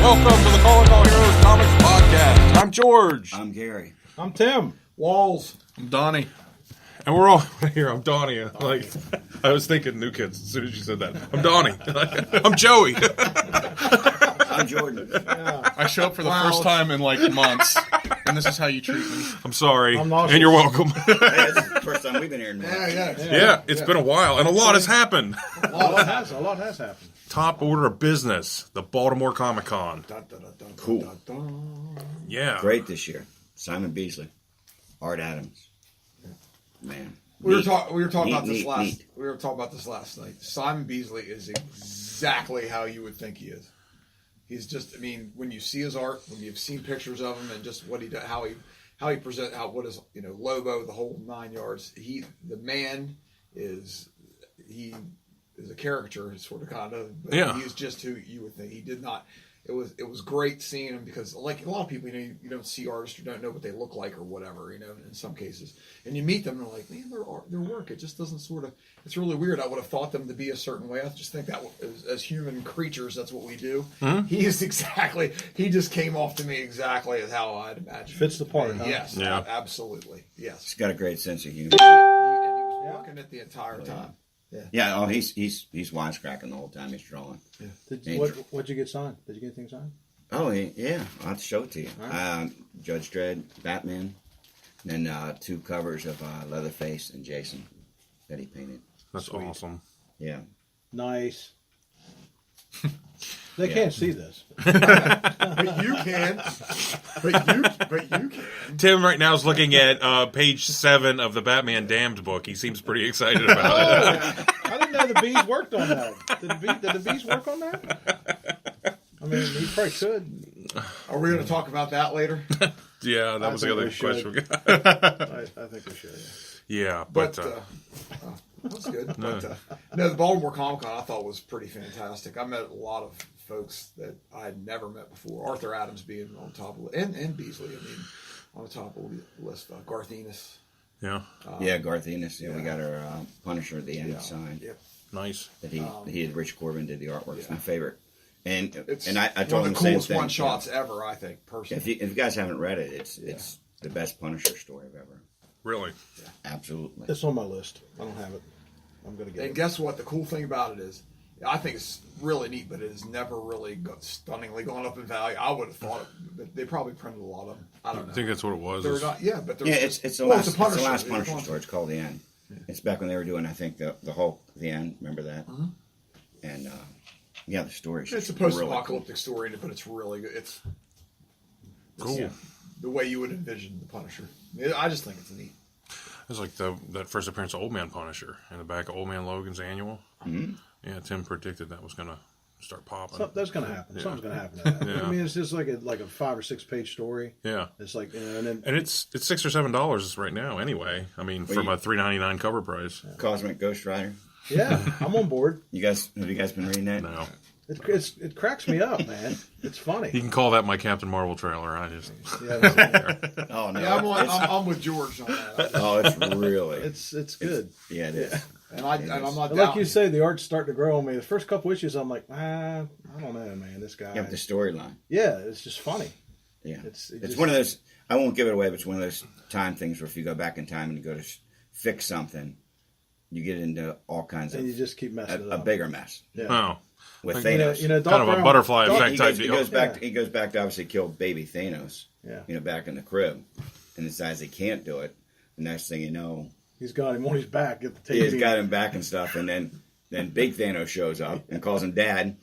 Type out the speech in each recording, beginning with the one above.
Welcome to the Calling All Heroes Comics Podcast. I'm George. I'm Gary. I'm Tim. Walls. I'm Donnie. And we're all here. I'm Donnie. Like, I was thinking New Kids as soon as you said that. I'm Donnie. I'm Joey. I'm Jordan. Yeah. I show up for the first time in like months, and this is how you treat me. I'm sorry. I'm nauseous. And you're welcome. Hey, this is the first time we've been here in months. Yeah, it's been a while. And a lot has happened. A lot has happened. Top order of business. The Baltimore Comic Con. Cool. Yeah. Great this year. Simon Beasley. Art Adams. Man. We were talking about this neat. We were talking about this last night. Simon Beasley is exactly how you would think he is. He's just, I mean, when you see his art, when you've seen pictures of him, and just what he does, how he presents, what is, Lobo, the whole 9 yards. The man is a caricature, sort of, kind of. But Yeah. he's just who you would think. He did not. It was great seeing him because, like a lot of people, you don't see artists, you don't know what they look like or whatever, in some cases. And you meet them and they're like, man, their work, it just doesn't it's really weird. I would have thought them to be a certain way. I just think that as human creatures, that's what we do. Mm-hmm. He just came off to me exactly as how I'd imagine. Fits the part, huh? Yes, Yeah. Absolutely. Yes. He's got a great sense of humor. And he was working it the entire time. Yeah, he's wisecracking the whole time he's drawing. Yeah. What'd you get signed? Did you get anything signed? Oh, yeah. I'll have to show it to you. Right. Judge Dredd, Batman, and then 2 covers of Leatherface and Jason that he painted. That's Sweet. awesome. Yeah. Nice. They can't see this. But you can. But you can. Tim right now is looking at page 7 of the Batman Damned book. He seems pretty excited about it. I didn't know the bees worked on that. Did the bees work on that? I mean, he probably could. Are we going to talk about that later? Yeah, that was the other question we got. I think we should. Yeah, But that's good. But the Baltimore Comic Con I thought was pretty fantastic. I met a lot of folks that I had never met before. Arthur Adams being on top of it, and Beasley. I mean, on the top of the list. Garth Ennis. yeah, Garth Ennis. Yeah, we got our Punisher at the end signed. Yep. nice. That he had Rich Corbin did the artwork. It's my favorite. And It's I told one him of the the same coolest thing. one shots ever. I think personally. If you guys haven't read it, it's the best Punisher story I've ever. Really? Absolutely. It's on my list. I don't have it. I'm going to get And it. guess what? The cool thing about it is, I think it's really neat, but it has never really stunningly gone up in value. I would have thought but they probably printed a lot of them. I don't know. I think that's what it was. They're not, but they're, Yeah, it's the well, last it's a Punisher. Punisher story. It's called The End. Yeah. It's back when they were doing, I think, the Hulk, The End. Remember that? Mm-hmm. And the story. It's a post-apocalyptic story, but it's really good. It's Cool. the way you would envision the Punisher. I just think it's neat. It was like that first appearance of Old Man Punisher in the back of Old Man Logan's annual. Mm-hmm. Yeah, Tim predicted that was going to start popping. That's going to happen. Yeah. Something's going to happen to that. Yeah. I mean, it's just like a 5 or 6 page story. Yeah. It's like, and it's $6 or $7 right now anyway. I mean, from a $3.99 cover price. Cosmic Ghost Rider. yeah, I'm on board. Have you guys been reading that? No. It cracks me up, man. It's funny. You can call that my Captain Marvel trailer. I just... Yeah, Oh no. Yeah, I'm with George on that. Oh, it's really. it's good. Yeah, it is. And I'm not Like doubting you say, the art's starting to grow on me. The first couple issues, I'm like, I don't know, man. This guy. You have the storyline. Yeah, it's just funny. Yeah. It's It's one of those. I won't give it away, but it's one of those time things where if you go back in time and you go to fix something, you get into all kinds of and you just keep messing it a up. bigger mess Yeah. Oh. with You Thanos. You know, Kind of a butterfly effect he type goes, he deal. goes back. He goes back to obviously kill baby Thanos. Yeah. Back in the crib, and decides he can't do it. The next thing you know, He's got him on his back at the TV. he's got him back and stuff, and then Big Thanos shows up and calls him Dad.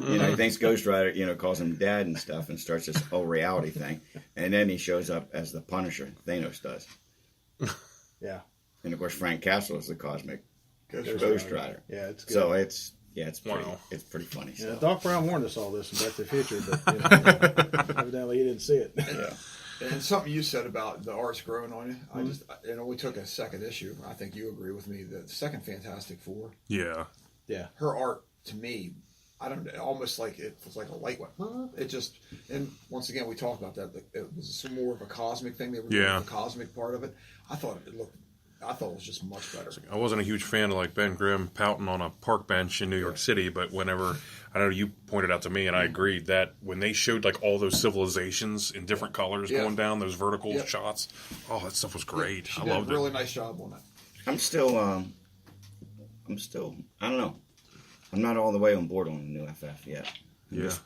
He thinks Ghost Rider, calls him Dad and stuff, and starts this whole reality thing. And then he shows up as the Punisher. Thanos does. Yeah. And of course, Frank Castle is the cosmic Ghost Rider. Yeah, it's good. So it's pretty, Wow. it's pretty funny Yeah, stuff. Doc Brown warned us all this in Back to the Future, but evidently he didn't see it. Yeah. And something you said about the art's growing on you, it only took a second issue. I think you agree with me. The second Fantastic Four, Yeah. Yeah. her art to me, I don't know, almost like it was like a light one. It just, and once again, we talked about that. It was some more of a cosmic thing. They were doing the cosmic part of it. I thought it was just much better. I wasn't a huge fan of like Ben Grimm pouting on a park bench in New York City, but whenever I know you pointed out to me, and I agreed that when they showed like all those civilizations in different colors going down those vertical shots, that stuff was great. She I did loved a really it. nice job on that. I'm still, I don't know. I'm not all the way on board on the new FF yet.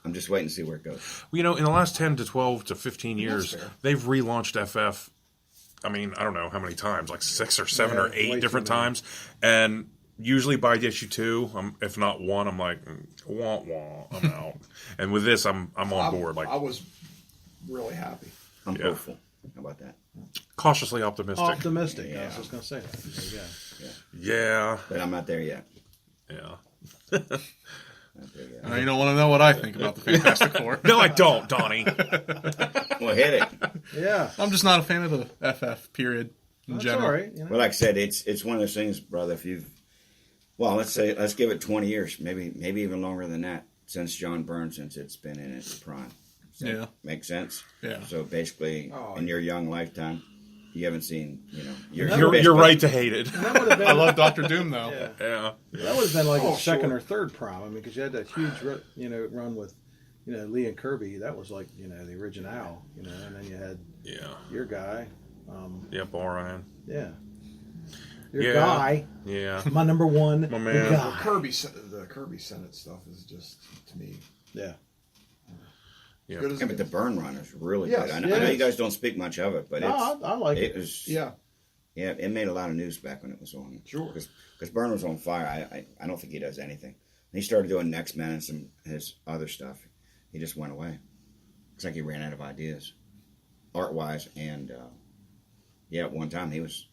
I'm just waiting to see where it goes. Well, in the last 10 to 12 to 15 years, fair. they've relaunched FF. I mean, I don't know how many times, like 6 or 7 or 8 way different too many. times. And usually by issue 2, if not 1, I'm like, wah, wah, I'm out. And with this, I'm on board. Like I was really happy. I'm hopeful. How about that? cautiously optimistic. Optimistic. I Yeah. was just going to say that. There you go. Yeah. But I'm not there yet. Yeah. Not there yet. You don't want to know what I think about the Fantastic Four. No, I don't, Donnie. Well, hit it. Yeah. I'm just not a fan of the FF period in That's general. all right. You know? Well, like I said, it's one of those things, brother. If you've, let's give it 20 years, maybe even longer than that, since John Byrne, since it's been in its prime. So, Yeah. makes sense. Yeah. So basically, in your young lifetime, you haven't seen, you're You're basically- right to hate it. That would have been, I love Doctor Doom though. yeah. Yeah. That would have been like Oh, a second sure. or third prime. I mean, because you had that huge, run with, Lee and Kirby. That was like, the original, and then you had Yeah. your guy. Yeah, Paul Ryan. Yeah. Your Yeah. guy. Yeah. My number one. My man. The Guy. Kirby Senate stuff is just, to me, Yeah. Yeah. good as Yeah, it but the gets. Burn run is really Yes, good. I know yes. you guys don't speak much of it, but No, I like it it. was Yeah. yeah, it made a lot of news back when it was on. Sure. Because Byrne was on fire. I don't think he does anything. He started doing Next Men and some his other stuff. He just went away. It's like he ran out of ideas, art wise, and at one time he was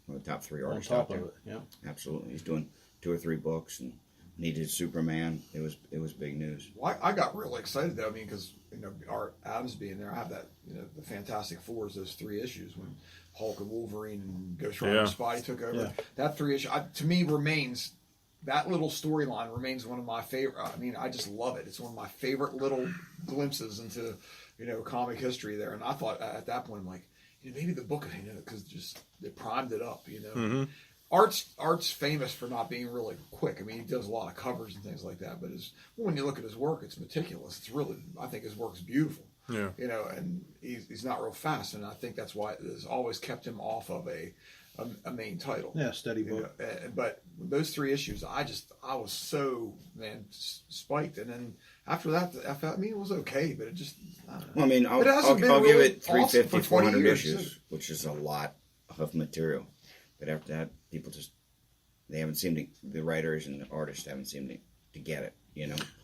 one of the top 3 On artists out top there. of it. Yeah. Absolutely, he's doing 2 or 3 books and needed Superman. It was big news. Well, I got really excited though. I mean, because Art Adams being there, I have that the Fantastic Fours, those 3 issues when Hulk and Wolverine and Ghost Rider and Spidey took over. Yeah. That 3 issue to me remains. That little storyline remains one of my favorite. I mean, I just love it. It's one of my favorite little glimpses into comic history there. And I thought at that point, I'm like, maybe the book, because just it primed it up. Mm-hmm. Art's famous for not being really quick. I mean, he does a lot of covers and things like that. But when you look at his work, it's meticulous. It's really, I think his work's beautiful. Yeah. And he's not real fast, and I think that's why it has always kept him off of a main title. Yeah, steady book. But those 3 issues, I was so spiked, and then after that, it was okay, but it just. I don't know. Well, I mean, But it hasn't been I'll give really it 350, awesome for 20 400 years, issues, too. which is a lot of material. But after that, people they haven't seemed to, the writers and the artists haven't seemed to get it.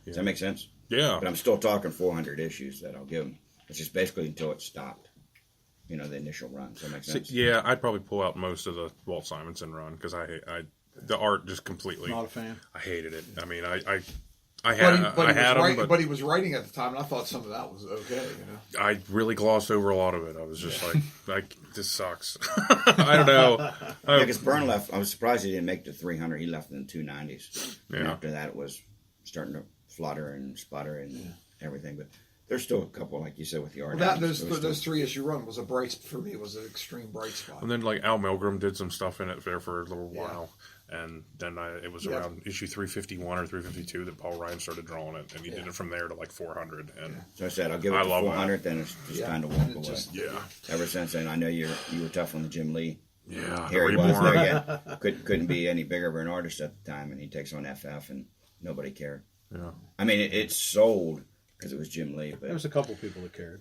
Does that make sense? Yeah. But I'm still talking 400 issues that I'll give them. It's just basically until it stopped. The initial run. Does that make sense? Yeah, I'd probably pull out most of the Walt Simonson run because the art just completely. Not a fan. I hated it. I mean, I But had he them, but he was writing at the time, and I thought some of that was okay. I really glossed over a lot of it. I was just like, this sucks. I don't know. Yeah, because Byrne left. I was surprised he didn't make the 300. He left in the 290s. And Yeah. after that, it was starting to flutter and sputter and everything. But there's still a couple, like you said, with the art. Well, Adams. There was those 3 issue run was for me was an extreme bright spot. And then like Al Milgrom did some stuff in it there for a little Yeah. while, and then it was Yeah. around issue 351 or 352 that Paul Ryan started drawing it, and he did it from there to like 400. And So I said, I'll give it I to love 400. Then it's just kind of and walk it away. just- yeah, Ever since then, I know you were tough on the Jim Lee. yeah, Here he was Reborn. there again. Couldn't be any bigger of an artist at the time, and he takes on FF, and nobody cared. Yeah. I mean, it sold because it was Jim Lee, but There was a couple people that cared.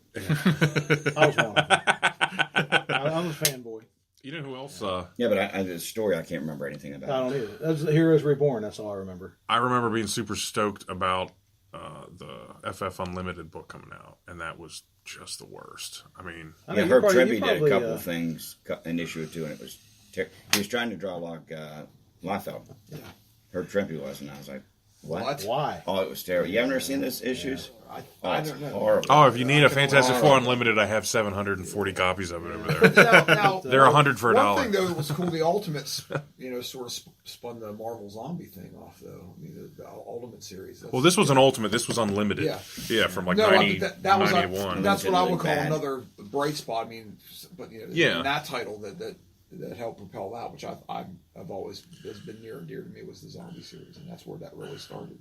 I was one of them. I'm a fanboy. You know who else? yeah, but the story I can't remember anything about. I don't either. That's Heroes Reborn. That's all I remember. I remember being super stoked about the FF Unlimited book coming out, and that was just the worst. I mean, I Yeah, know Herb you Trimpe did a probably, couple of things, an issue or two, and it was he was trying to draw like Liefeld. Yeah. Herb Trimpe was, and I was like, what? Why? Oh, it was terrible. You haven't ever seen those issues? I It's don't know. horrible. oh, if you need a Fantastic Four Unlimited, I have 740 copies of it over there. Now, They're $100 for one $1. thing though that was cool, the Ultimates, sort of spun the Marvel Zombie thing off though. I mean, the Ultimate series. Well, this was an Ultimate. This was Unlimited. Yeah. from like No, 90, that was 91. that's what I would call Bad. another bright spot. I mean, but Yeah. and that title that helped propel that, which I've always has been near and dear to me, was the Zombie series, and that's where that really started.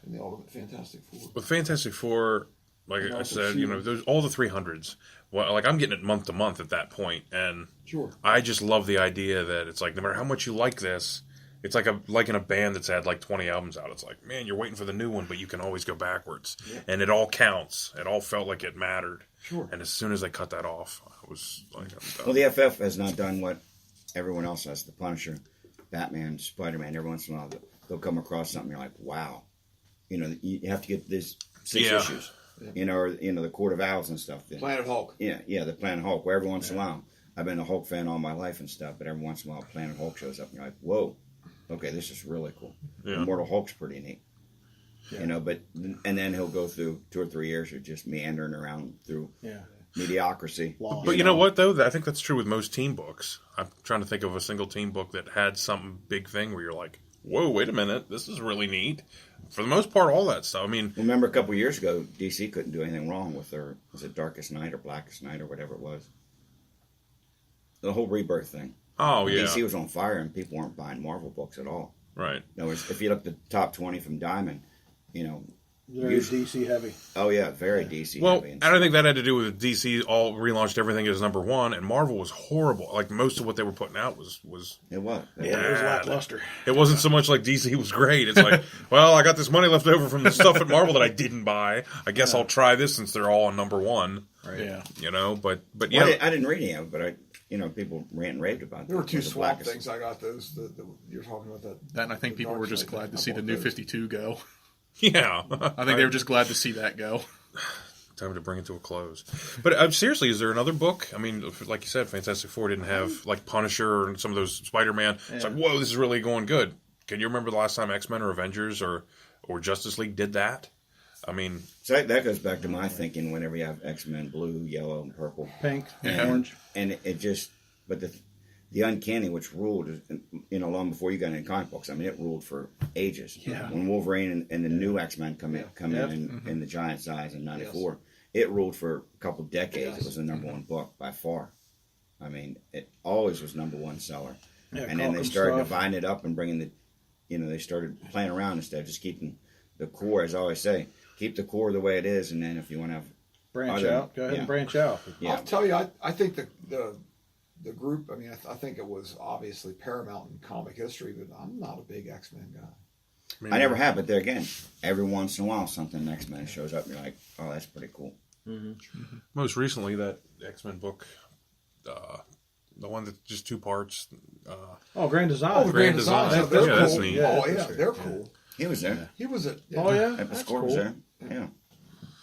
in the Ultimate Fantastic Four. With Fantastic Four, like I also said, She-Hulk. there's all the 300s. Well, like I'm getting it month to month at that point, and Sure. I just love the idea that it's like no matter how much you like this, it's like in a band that's had like 20 albums out. It's like, man, you're waiting for the new one, but you can always go backwards, and it all counts. It all felt like it mattered. Sure. And as soon as they cut that off, I was like, I'm done. Well, the FF has not done what everyone else has. The Punisher, Batman, Spider-Man. Every once in a while, they'll come across something. You're like, wow. You have to get this 6 issues. Or the Court of Owls and stuff. Planet Hulk. Yeah, the Planet Hulk. Where every once in a while, I've been a Hulk fan all my life and stuff, but every once in a while, Planet Hulk shows up, and you're like, whoa, okay, this is really cool. Yeah. Immortal Hulk's pretty neat. Yeah. And then he'll go through 2 or 3 years of just meandering around through Yeah. mediocrity. Lost. But you know what, though? I think that's true with most team books. I'm trying to think of a single team book that had some big thing where you're like, whoa, wait a minute, this is really neat. For the most part, all that stuff. I mean, Remember a couple of years ago, DC couldn't do anything wrong with their, was it Darkest Night or Blackest Night or whatever it was? The whole Rebirth thing. oh, yeah. DC was on fire and people weren't buying Marvel books at all. Right. In other words, if you look at the top 20 from Diamond, Very DC heavy. oh yeah, very DC Well, heavy. I don't think that had to do with DC all relaunched everything as number one, and Marvel was horrible. Like, most of what they were putting out was It was. It was lackluster. It wasn't so much like DC was great. It's like, well, I got this money left over from the stuff at Marvel that I didn't buy. I guess I'll try this since they're all on number one. Right. Yeah. But Well, yeah. I didn't read any of it, but people rant and raved about it. There were 2 The Swamp Blackest- things. I got those. You're talking about that. That and I think the people Dark were just Side. glad to I see the bought new those. 52 go. Yeah. I think they were just glad to see that go. Time to bring it to a close. But seriously, is there another book? I mean, like you said, Fantastic Four didn't have like Punisher and some of those Spider-Man. It's like, whoa, this is really going good. Can you remember the last time X-Men or Avengers or Justice League did that? I mean, So that goes back to my thinking whenever you have X-Men blue, yellow, and purple. Pink, And, orange. And it just, but the uncanny, which ruled, long before you got into comic books, I mean, it ruled for ages. Yeah. When Wolverine and the new X-Men come in the giant size in '94, it ruled for a couple decades. Yes. It was the number one book by far. I mean, it always was number one seller. Yeah, And then they Gotham started stuff. dividing it up and bringing they started playing around instead of just keeping the core, as I always say, keep the core the way it is, and then if you want to have Branch other- out. Go ahead yeah. and branch out. Yeah. I'll tell you, I think the group. I mean, I think it was obviously paramount in comic history, but I'm not a big X-Men guy. I never have, but there again, every once in a while something X-Men shows up and you're like, oh, that's pretty cool. most recently, that X-Men book, the one that's just 2 parts. Grand Design. Oh, the Grand Design. Designs. Yeah, They're that's cool. neat. Oh, yeah, Yeah. they're cool. He was there. He was at. Oh, yeah? The That's score was cool. there.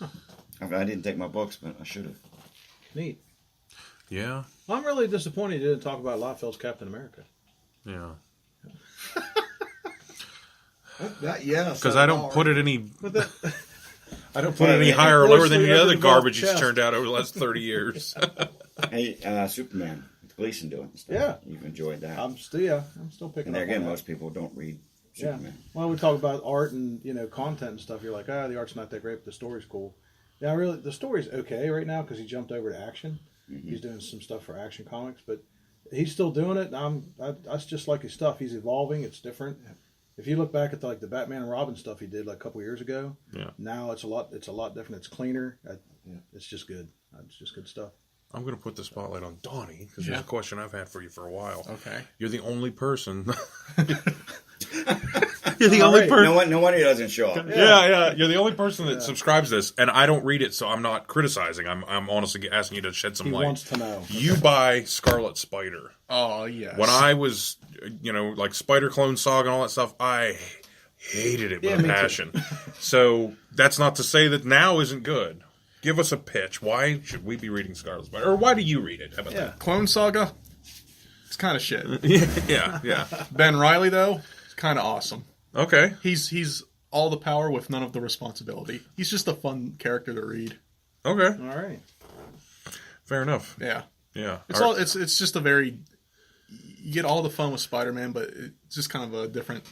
Yeah. I didn't take my books, but I should have. Neat. Yeah. I'm really disappointed you didn't talk about Liefeld's Captain America. Yeah. Yes. Because I don't put it any. But that, I don't put it any higher or lower than any Closely other underdeveloped garbage he's chest. turned out over the last 30 years. Hey, Superman, with Gleason doing it and stuff. Yeah. You've enjoyed that. I'm still picking and there up again, on that. most people don't read Yeah. Superman. Well, we talk about art and content and stuff. You're like, the art's not that great, but the story's cool. Yeah, really, the story's okay right now because he jumped over to action. Mm-hmm. He's doing some stuff for Action Comics, but he's still doing it. And I just like his stuff. He's evolving. It's different. If you look back at the Batman and Robin stuff he did like a couple years ago, Yeah. now it's a lot different. It's cleaner. It's just good. It's just good stuff. I'm going to put the spotlight on Donnie because there's a question I've had for you for a while. Okay. You're the only person. You're the only person. No wonder he doesn't show up. Yeah. You're the only person that subscribes this, and I don't read it, so I'm not criticizing. I'm honestly asking you to shed some He light. wants to know. You buy Scarlet Spider. Oh, yes. When I was, like Spider Clone Saga and all that stuff, I hated it with Yeah, a me too. passion. So that's not to say that now isn't good. Give us a pitch. Why should we be reading Scarlet Spider? Or why do you read it? How about Yeah. Clone Saga, it's kind of shit. that? Yeah. Ben Reilly, though, is kind of awesome. Okay. He's all the power with none of the responsibility. He's just a fun character to read. Okay. All right. Fair enough. Yeah. Yeah. It's just a very, you get all the fun with Spider-Man, but it's just kind of a different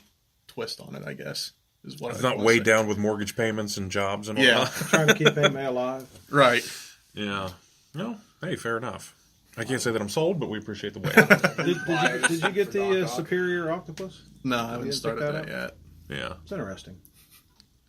twist on it, I guess. Is what It's I not wanna weighed say. down with mortgage payments and jobs and all Yeah. that. Trying to keep Aunt May alive. Right. Yeah. No. Hey, fair enough. I can't say that I'm sold, but we appreciate the way. Did you get the Superior Octopus? No, I haven't didn't started pick that that yet. Yeah. It's interesting.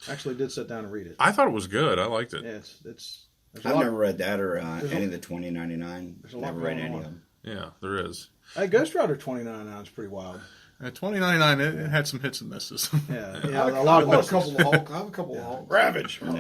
Actually, did sit down and read it. I thought it was good. I liked it. Yeah, it's there's a I've lot. never read that or There's a- any of the 2099. there's a lot Never read going any on. of them. Yeah, there is. Hey, Ghost Rider 2099 is pretty wild. At 2099, it had some hits and misses. Yeah, I yeah, have a lot of a misses. couple of Hulk. I have a couple of Hulk. Ravage. Nah.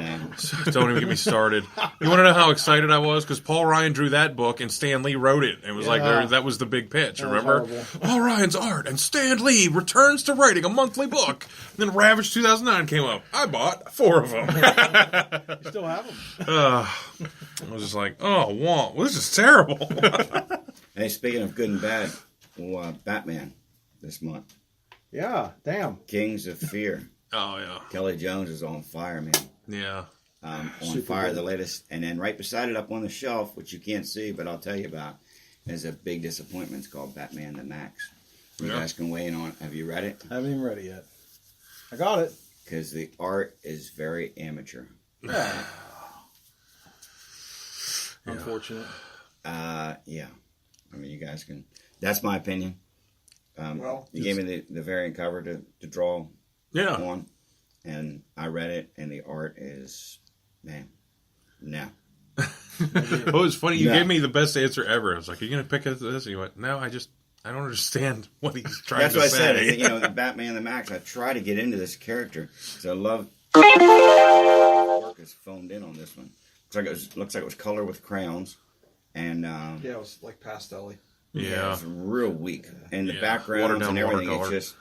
Don't even get me started. You want to know how excited I was? Because Paul Ryan drew that book and Stan Lee wrote it. It was like that was the big pitch. That was Remember? horrible. Paul Ryan's art and Stan Lee returns to writing a monthly book. And then Ravage 2009 came up. I bought 4 of them. You still have them. I was just like, oh, well, this is terrible. Hey, speaking of good and bad, Batman this month. Yeah, damn. Kings of Fear. Oh yeah, Kelly Jones is on fire, man. yeah. On Super fire, good. the latest. And then right beside it up on the shelf, which you can't see, but I'll tell you about, is a big disappointment. It's called Batman the Max. You Yeah. guys can weigh in on it. Have you read it? I haven't even read it yet. I got it. Because the art is very amateur. Yeah. Unfortunate. Yeah. I mean, you guys can. That's my opinion. Well, you gave me the variant cover to draw Yeah. on, and I read it, and the art is, man, no. It was funny. You No. gave me the best answer ever. I was like, "Are you going to pick this?" And you went, "No, I don't understand what he's trying That's to what I say." said. You know, the Batman the Max. I try to get into this character, so I love. Work is phoned in on this one. Looks like it was color with crayons, and Yeah, it was like pastel-y. Yeah. it's real weak. And the Yeah. backgrounds Watered down and everything. watercolor. It's just,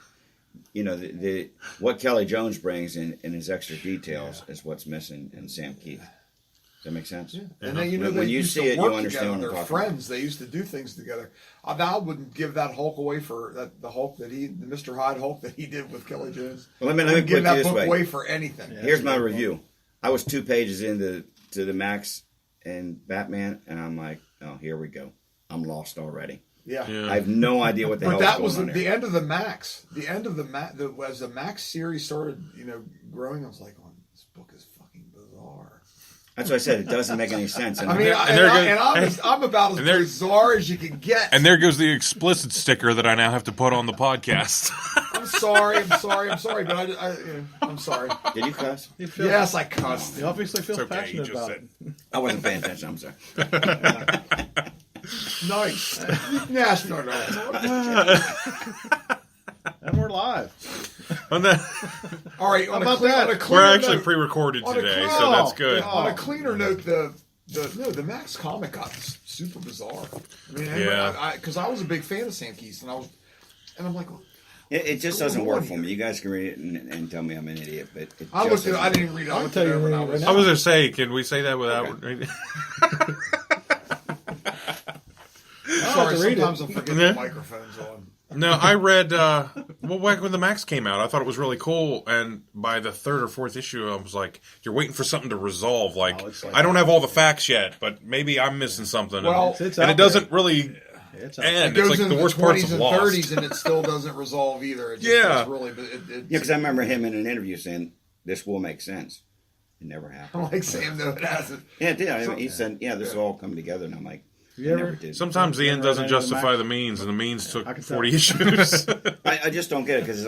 you know, the what Kelly Jones brings in his extra details is what's missing in Sam Keith. Does that make sense? And then you know When they you used see to it, you work understand what together. I'm They're talking about. friends. They used to do things together. I wouldn't give that Hulk away for the Hulk the Mr. Hyde Hulk that he did with Kelly Jones. Well, let me Wouldn't put give it that this book way. away for anything. Yeah. Here's my review. I was 2 pages into the Max and Batman, and I'm like, oh, here we go. I'm lost already. Yeah. Yeah. I have no idea what the hell But that is was going on the there. end of the Max. The end of the Max. As the Max series started, growing, I was like, oh, this book is fucking bizarre. That's what I said. It doesn't make any sense. And I mean, I'm about as and there- bizarre as you can get. And there goes the explicit sticker that I now have to put on the podcast. I'm sorry, but I'm sorry. did you cuss? He feels, Yes, I cussed. He obviously feels It's okay, you passionate just about said- it. I wasn't paying attention. I'm sorry. Nice. Yes, no. And we're live. On that, All right, on about a, clean, that? on a cleaner we're actually note, pre-recorded on a today, clean- so that's good. On a cleaner note, the Max comic got super bizarre. I mean, Yeah. because I was a big fan of Sam Keith, and I'm like, It just What's doesn't going work on for here? me. You guys can read it and tell me I'm an idiot, but it I just doesn't didn't even read it. I I'll looked tell it you over and I right was now. I was going to say, can we say that without? sorry. to read it. Sometimes I'm forgetting Yeah. the microphone's on. No, I read. Well, back when the Max came out, I thought it was really cool, and by the 3rd or 4th issue, I was like, "You're waiting for something to resolve." Like, Oh, it's like- I don't have all the facts yet, but maybe I'm missing something. Well, It's and out it doesn't really It's out end. It It's goes like into the worst parts 20s of and Lost. 30s, and it still doesn't resolve either. It just Yeah. it's really, but Yeah, because I remember him in an interview saying, "This will make sense." It never I'm happened. like Sam. No, it hasn't. Yeah, it did. I mean, he said, "Yeah, this will all come together," and I'm like, You it ever- never did. Sometimes the end Never doesn't read any of the justify Max? the means, and the means took I can tell. 40 issues. I just don't get it because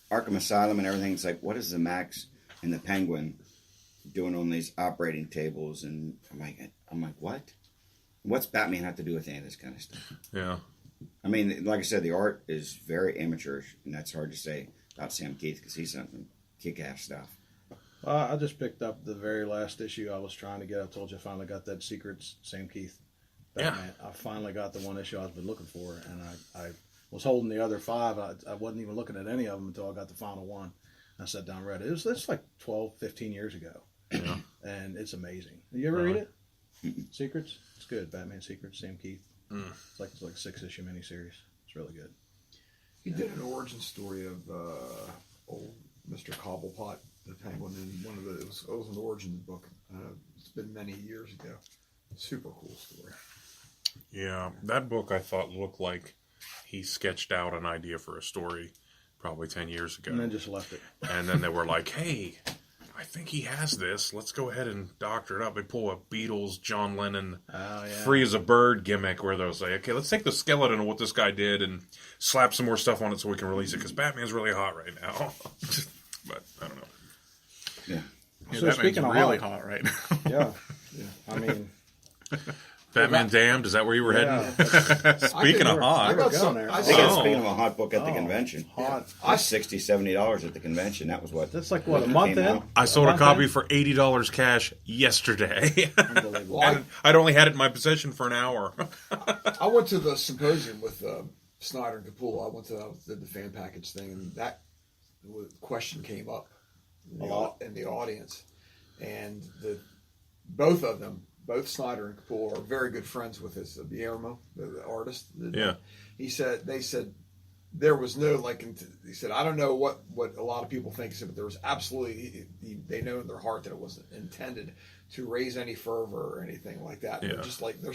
Arkham Asylum and everything. It's like, what is the Max and the Penguin doing on these operating tables? And I'm like, what? What's Batman have to do with any of this kind of stuff? Yeah. I mean, like I said, the art is very amateurish, and that's hard to say about Sam Keith because he's something kick-ass stuff. I just picked up the very last issue I was trying to get. I told you I finally got that Secrets Sam Keith Batman. I finally got the one issue I've been looking for, and I was holding the other 5. I wasn't even looking at any of them until I got the final one. I sat down and read it. It's like 12, 15 years ago, Yeah. and it's amazing. You ever read it? Secrets? It's good. Batman Secrets, Sam Keith. It's like a 6-issue miniseries. It's really good. He did an origin story of old Mr. Cobblepot, the Penguin, in one of the. It was an origin book. It's been many years ago. Super cool story. Yeah, that book I thought looked like he sketched out an idea for a story probably 10 years ago. And then just left it. And then they were like, hey, I think he has this. Let's go ahead and doctor it up. They pull a Beatles, John Lennon, Oh, yeah. free as a bird gimmick where they'll say, okay, let's take the skeleton of what this guy did and slap some more stuff on it so we can release it because Batman's really hot right now. But I don't know. Yeah, So Batman's speaking of really hot- hot right now. Yeah. I mean, Batman Damned, is that where you were yeah, heading? Speaking of I hot, got some- some there. I They got Oh. speaking of a hot book at the Oh, convention. hot. I $60-$70 at the convention. That was what. That's like what, a when it month came in? out. I sold a month copy in? for $80 cash yesterday. Unbelievable. Well, And I'd only had it in my possession for an hour. I went to the symposium with Snyder and Capullo. I did the fan package thing, and that question came up in the audience, and both of them, both Snyder and Capullo, are very good friends with Guillermo, the artist. Yeah. They said there was no he said, I don't know what a lot of people think, he said, but there was absolutely, they know in their heart that it wasn't intended to raise any fervor or anything like that. Yeah. They're just like, they're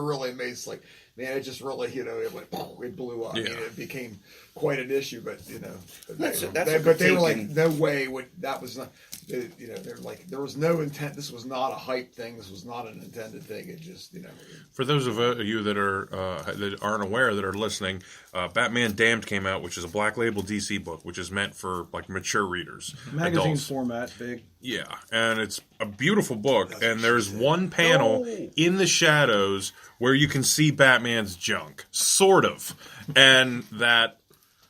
really amazed. Like, man, it just really, it went, it blew up. Yeah. I mean, it became quite an issue, but That's a but they were like, critique, no way that was not, they're like, there was no intent. This was not a hype thing. This was not an intended thing. It just, For those of you that aren't aware, that are listening, Batman Damned came out, which is a Black Label DC book, which is meant for like mature readers, Magazine adults. format, big. Yeah, and it's a beautiful book. And there's one panel in the shadows where you can see Batman's junk, sort of, and that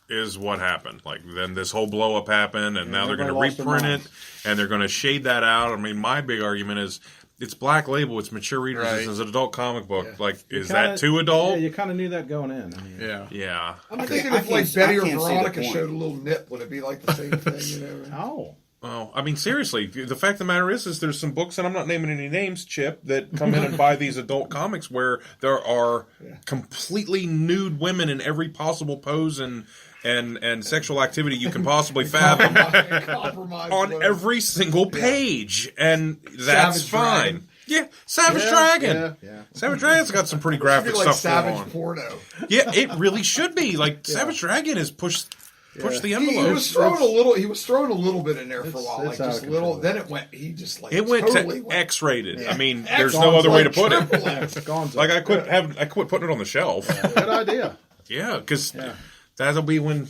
is what happened. Like, then this whole blow up happened, and now they're going to everybody lost their reprint it, minds. and they're going to shade that out. I mean, my big argument is it's Black Label, it's mature readers, Right. it's an adult comic book. Yeah. Like, is Kinda- that too adult? Yeah, you kind of knew that going in. I mean, Yeah. Yeah. I'm Okay, thinking I if like can't- Betty I or can't see the Veronica point. showed a little nip, would it be like the same thing? Oh. Well, I mean, seriously, the fact of the matter is there's some books, and I'm not naming any names, Chip, that come in and buy these adult comics where there are completely nude women in every possible pose and sexual activity you can possibly fathom Compromise on women. every single page, and that's Savage fine. Dragon. Yeah, Savage Dragon. Yeah. Savage Dragon's got some pretty It'd graphic be like stuff going savage on. porno. Yeah, it really should be. Like, Savage Dragon has pushed the He envelope. was throwing a little. He was throwing a little bit in there for a while, it's like out just of little. control. Then it went. He just like It went totally to went. X-rated. I mean, X there's on no other way to like put it. triple X. Gonzo. Like, I quit putting it on the shelf. Good idea. Yeah, because that'll be when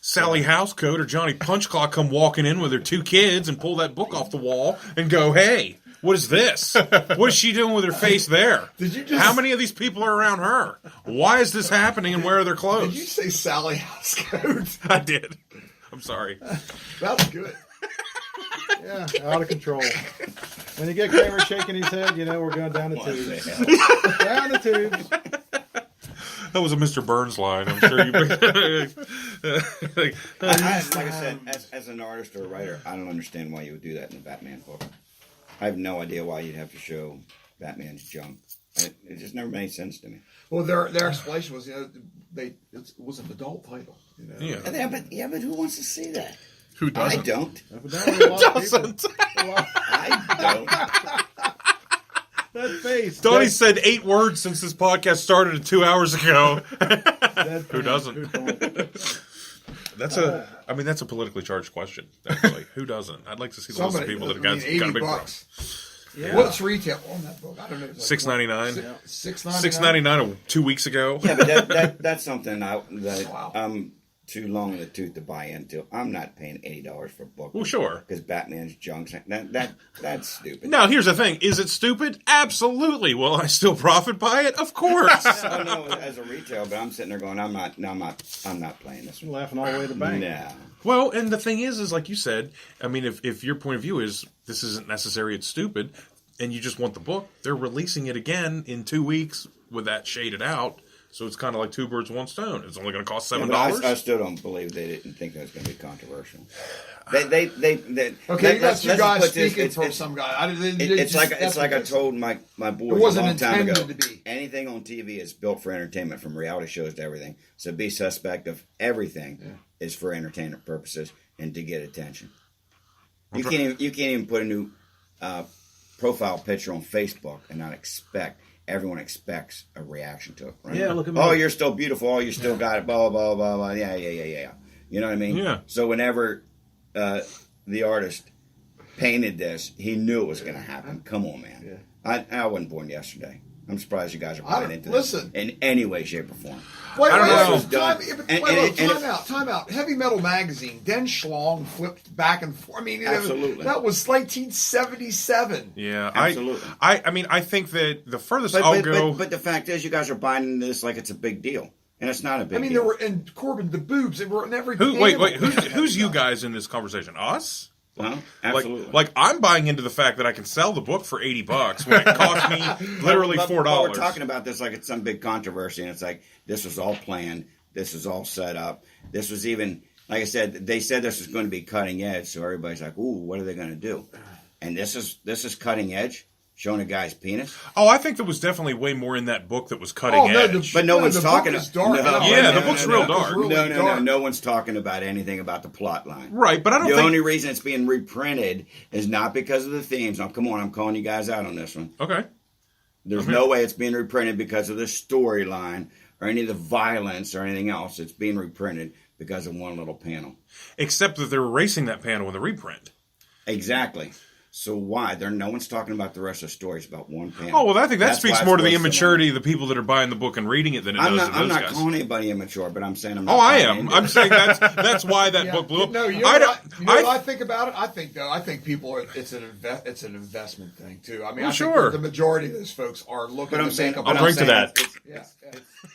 Sally Housecoat or Johnny Punchclock come walking in with their two kids and pull that book off the wall and go, "Hey, what is this? What is she doing with her face there? Did you just- How many of these people are around her? Why is this happening and where are their Did clothes?" you say Sally Housecoat? I did. I'm sorry. That's good. Yeah, out of control. When you get Kramer shaking his head, you know we're going down the What the tubes. hell? Down the tubes. That was a Mr. Burns line. I'm sure you. Like I said, as an artist or a writer, I don't understand why you would do that in the Batman book. I have no idea why you'd have to show Batman's junk. It just never made sense to me. Well, their explanation was, it was an adult title. Yeah. But who wants to see that? Who I doesn't? don't. Evidently, a lot of people- I don't. That face. Donnie said 8 words since this podcast started 2 hours ago. Deadpan. Who doesn't? Who don't? That's a politically charged question. Actually, who doesn't? I'd like to see the list of people that have got a big $80. Yeah. What's retail on that book? I don't know. $6.99. $6.99. $6.99 2 weeks ago. Yeah, but that's something that Wow. I'm too long in the tooth to buy into. I'm not paying $80 for a book. Well, sure. Because Batman's junk. That's stupid. Now, here's the thing: is it stupid? Absolutely. Will I still profit by it? Of course. I know as a retail, but I'm sitting there going, I'm not playing this You're one. laughing all the way to the bank. Nah. Well, and the thing is like you said, I mean, if your point of view is this isn't necessary, it's stupid, and you just want the book, they're releasing it again in 2 weeks with that shaded out. So it's kind of like 2 birds, 1 stone. It's only going to cost $7. Yeah, but I still don't believe they didn't think that was going to be controversial. They Okay, you got let's two just guys put this- speaking it's- from it's- some guy. It's like I told my boys It wasn't a long time ago. intended to be. Anything on TV is built for entertainment, from reality shows to everything. So be suspect of everything is for entertainment purposes and to get attention. You can't even put a new profile picture on Facebook and not expect. Everyone expects a reaction to it, right? Yeah, look at me. Oh, you're still beautiful. Oh, you still got it. Blah blah blah blah. Yeah. You know what I mean? Yeah. So whenever the artist painted this, he knew it was going to happen. Come on, man. I wasn't born yesterday. I'm surprised you guys are I buying don't- into listen. this in any way, shape, or form. Wait, I don't know. This was done. Time out. Heavy Metal Magazine. Den Schlong flipped back and forth. I mean, Absolutely. that was 1977. Yeah, Absolutely. I mean, I think that the furthest But, I'll but, go. but the fact is, you guys are buying this like it's a big deal, and it's not a big I mean, deal. there were and Corbin the boobs. They were in every. Wait, panel. who's you guys in this conversation? Us? Well, absolutely. Like I'm buying into the fact that I can sell the book for $80 when it cost me literally But $4. we're talking about this like it's some big controversy, and it's like this was all planned. This was all set up. This was even, like I said, they said this was going to be cutting edge, so everybody's like, "Ooh, what are they going to do?" And this is cutting edge, showing a guy's penis. Oh, I think there was definitely way more in that book that was cutting edge. But no one's the talking. Book is dark. Yeah, the book's real dark. No one's talking about anything about the plot line. Right, but I don't The think. only reason it's being reprinted is not because of the themes. Now, come on, I'm calling you guys out on this one. Okay. There's no way it's being reprinted because of the storyline or any of the violence or anything else. It's being reprinted because of one little panel. Except that they're erasing that panel in the reprint. Exactly. So why? No one's talking about the rest of the story. It's about one panel. Oh, well, I think that That's speaks why more it's to the worth the immaturity of the people that are buying the book and reading it than it I'm does not. to I'm those not guys. calling anybody immature, but I'm saying I'm not. Oh, I buying am. into I'm it. saying that's why that book blew up. No, you know, I don't. what I think about it. I think people are. It's an investment thing too. I mean, Well, I think sure. the majority of those folks are looking But I'm to saying, make up. but I'll I'm bring to saying that. it's- Yeah.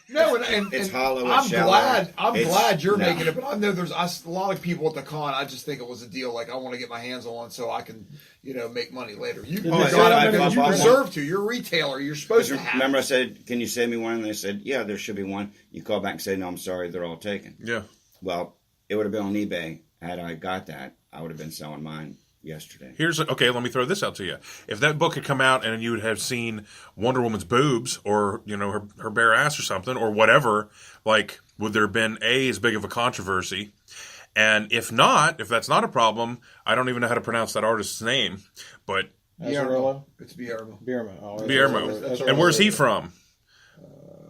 No, and It's and hollow and I'm shallow. glad. I'm It's- glad you're no. making it, but I know there's a lot of people at the con. I just think it was a deal. Like I want to get my hands on so I can, make money later. You, Oh, you I- deserve to. You're a retailer. You're supposed to have. Remember, I said, "Can you send me one?" And they said, "Yeah, there should be one." You call back and say, "No, I'm sorry, they're all taken." Yeah. Well, it would have been on eBay. Had I got that, I would have been selling mine yesterday. Okay, let me throw this out to you. If that book had come out and you would have seen Wonder Woman's boobs or, her bare ass or something or whatever, like, would there have been as big of a controversy? And if that's not a problem, I don't even know how to pronounce that artist's name, but Azzarello? It's Biermo. Biermo. Oh, Biermo. that's And where's he from?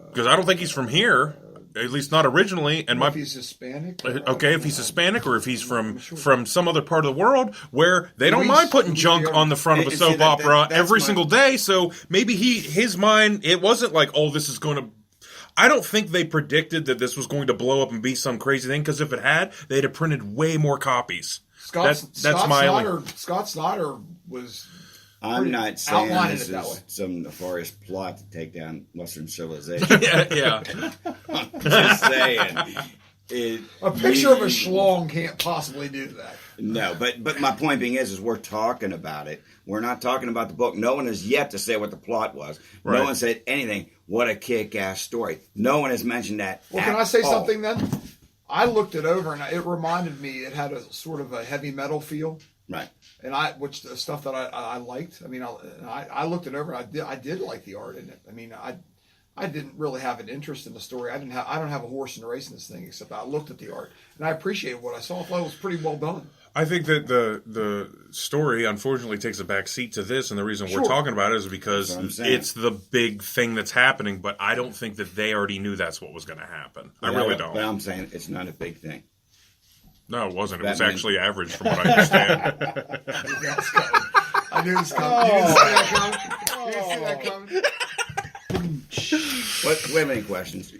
Because I don't think he's from here, at least not originally. And If he's Hispanic. okay, if he's Hispanic or if he's from some other part of the world where they don't Luis- mind putting junk on the front of a And see, soap opera that's every my- single day, so maybe his mind, it wasn't like, oh, this is going to. I don't think they predicted that this was going to blow up and be some crazy thing, because if it had, they'd have printed way more copies. That's my only. Scott Snyder was. I'm not saying outlining this it that way. is some nefarious plot to take down Western civilization. Yeah. Just saying. A picture of a schlong can't possibly do that. No, but my point being is we're talking about it. We're not talking about the book. No one has yet to say what the plot was. Right. No one said anything. What a kick-ass story. No one has mentioned that. Well, can I say something then? I looked it over and it reminded me. It had a sort of a heavy metal feel, Right. and which the stuff that I liked. I mean, I looked it over. And I did like the art in it. I mean, I didn't really have an interest in the story. I don't have a horse in the race in this thing, except I looked at the art and I appreciated what I saw. I thought it was pretty well done. I think that the story unfortunately takes a back seat to this, and the reason we're Sure. talking about it is because That's what I'm saying. it's the big thing that's happening. But I don't think that they already knew that's what was going to happen. I really don't. But I'm saying it's not a big thing. No, it wasn't. It was Batman. actually average, from what I understand. I knew it was coming. You didn't see that coming. You didn't see that coming. What? Do we have any questions?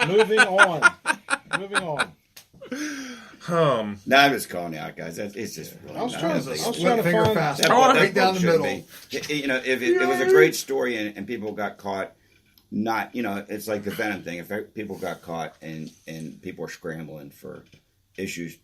Moving on. No, I'm just calling you out, guys. It's just really I was not trying a to- big I was deal. trying to Finger find- fast. That Oh, book- Right that down book the should middle. be. If it was a great story and people got caught, not it's like the Venom thing. If people got caught and people are scrambling for issues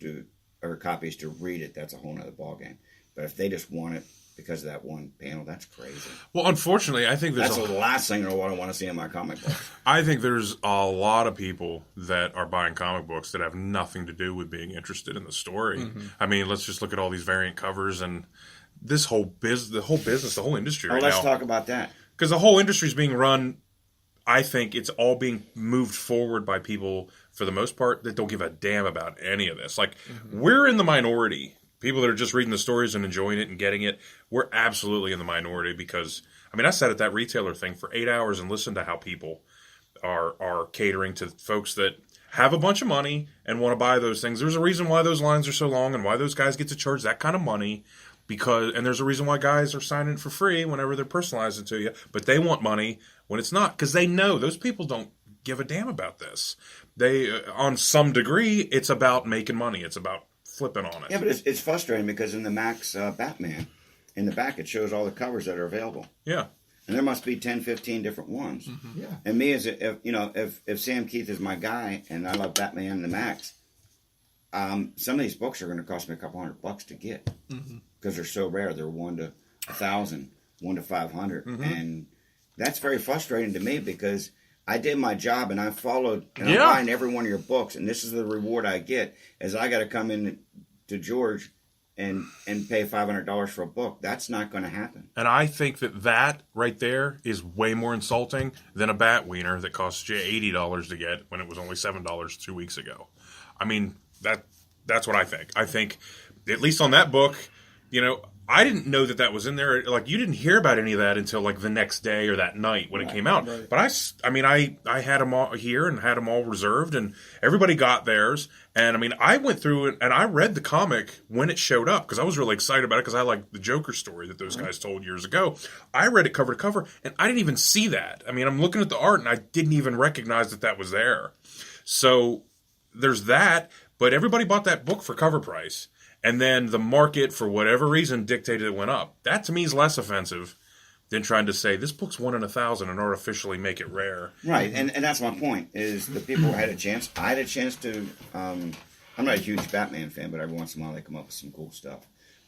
or copies to read it, that's a whole nother ballgame. But if they just want it because of that one panel, that's crazy. Well, unfortunately, I think That's the last thing I want to see in my comic book. I think there's a lot of people that are buying comic books that have nothing to do with being interested in the story. Mm-hmm. I mean, let's just look at all these variant covers and this whole the whole industry Oh, right let's now. talk about that. Because the whole industry is being run. I think it's all being moved forward by people, for the most part, that don't give a damn about any of this. Like, we're in the minority. People that are just reading the stories and enjoying it and getting it, we're absolutely in the minority because, I mean, I sat at that retailer thing for 8 hours and listened to how people are catering to folks that have a bunch of money and want to buy those things. There's a reason why those lines are so long and why those guys get to charge that kind of money. and there's a reason why guys are signing it for free whenever they're personalizing to you, but they want money when it's not, because they know those people don't give a damn about this. They, on some degree, it's about making money. It's about flipping on it. Yeah, but it's frustrating because in the Max Batman, in the back, it shows all the covers that are available. Yeah. And there must be 10, 15 different ones. Mm-hmm. Yeah. And me, if Sam Keith is my guy and I love Batman and the Max, some of these books are going to cost me a couple $100 to get because they're so rare. They're 1 to 1,000, 1 to 500, and that's very frustrating to me because I did my job and I followed and I'm buying every one of your books, and this is the reward I get is I got to come in to George and pay $500 for a book. That's not going to happen. And I think that right there is way more insulting than a Bat Wiener that cost you $80 to get when it was only $7 2 weeks ago. I mean, that's what I think. I think, at least on that book, I didn't know that was in there. Like, you didn't hear about any of that until like the next day or that night when it came out. Right. But I had them all here and had them all reserved, and everybody got theirs. And I mean, I went through it and I read the comic when it showed up because I was really excited about it because I liked the Joker story that those guys told years ago. I read it cover to cover and I didn't even see that. I mean, I'm looking at the art and I didn't even recognize that was there. So there's that, but everybody bought that book for cover price. And then the market, for whatever reason, dictated it went up. That, to me, is less offensive than trying to say, this book's 1 in 1,000 and artificially make it rare. Right, and that's my point, is the people had a chance. I had a chance to, I'm not a huge Batman fan, but every once in a while they come up with some cool stuff.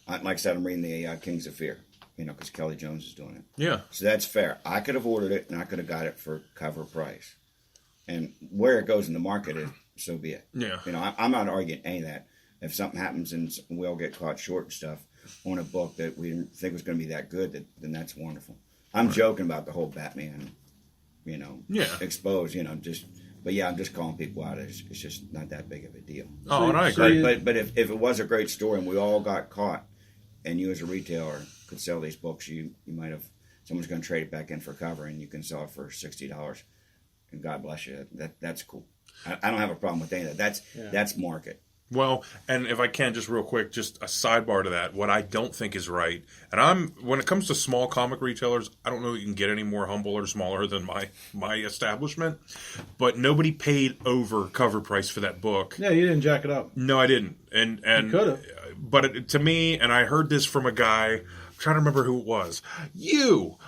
Like I said, I'm reading the Kings of Fear, because Kelly Jones is doing it. Yeah. So that's fair. I could have ordered it, and I could have got it for cover price. And where it goes in the market, so be it. Yeah. I'm not arguing any of that. If something happens and we all get caught short and stuff on a book that we didn't think was going to be that good, then that's wonderful. I'm joking about the whole Batman, exposed, but yeah, I'm just calling people out. It's just not that big of a deal. Oh, and I agree. But if it was a great story and we all got caught, and you as a retailer could sell these books, you might have, someone's going to trade it back in for cover, and you can sell it for $60, and God bless you. That's cool. I don't have a problem with any of that. That's market. Well, and if I can, just real quick, just a sidebar to that, what I don't think is right, and when it comes to small comic retailers, I don't know that you can get any more humble or smaller than my establishment, but nobody paid over cover price for that book. Yeah, you didn't jack it up. No, I didn't. And you could have. But to me, and I heard this from a guy, I'm trying to remember who it was.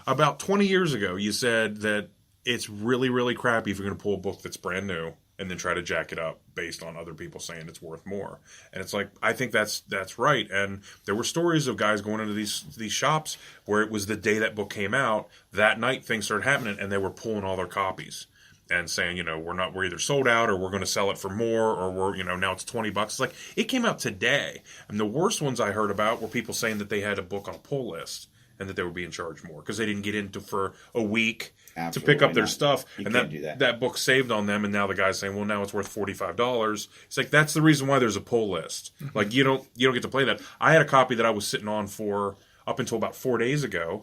About 20 years ago, you said that it's really, really crappy if you're going to pull a book that's brand new and then try to jack it up based on other people saying it's worth more. And it's like, I think that's right. And there were stories of guys going into these shops where it was the day that book came out, that night things started happening, and they were pulling all their copies and saying, we're either sold out or we're going to sell it for more, or now it's $20. It's like, it came out today. And the worst ones I heard about were people saying that they had a book on a pull list and that they were being charged more because they didn't get into for a week to pick up their stuff. You and can't do that. That book saved on them, and now the guy's saying, well, now it's worth $45. It's like, that's the reason why there's a pull list. Mm-hmm. Like, you don't get to play that. I had a copy that I was sitting on for up until about 4 days ago,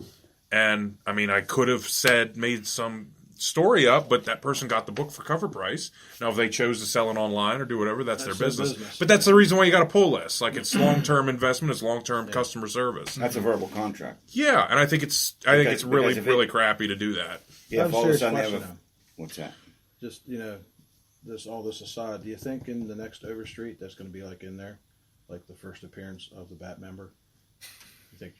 and I mean, I could have made some story up, but that person got the book for cover price. Now, if they chose to sell it online or do whatever, that's their business. But that's the reason why you got a pull list. Like, it's long-term investment, it's long-term customer service. That's a verbal contract. Yeah, and I think it's really, really crappy to do that. Yeah, if all of a sudden they have what's that? Just, all this aside, do you think in the next Overstreet that's going to be like in there? Like the first appearance of the Bat member? You think?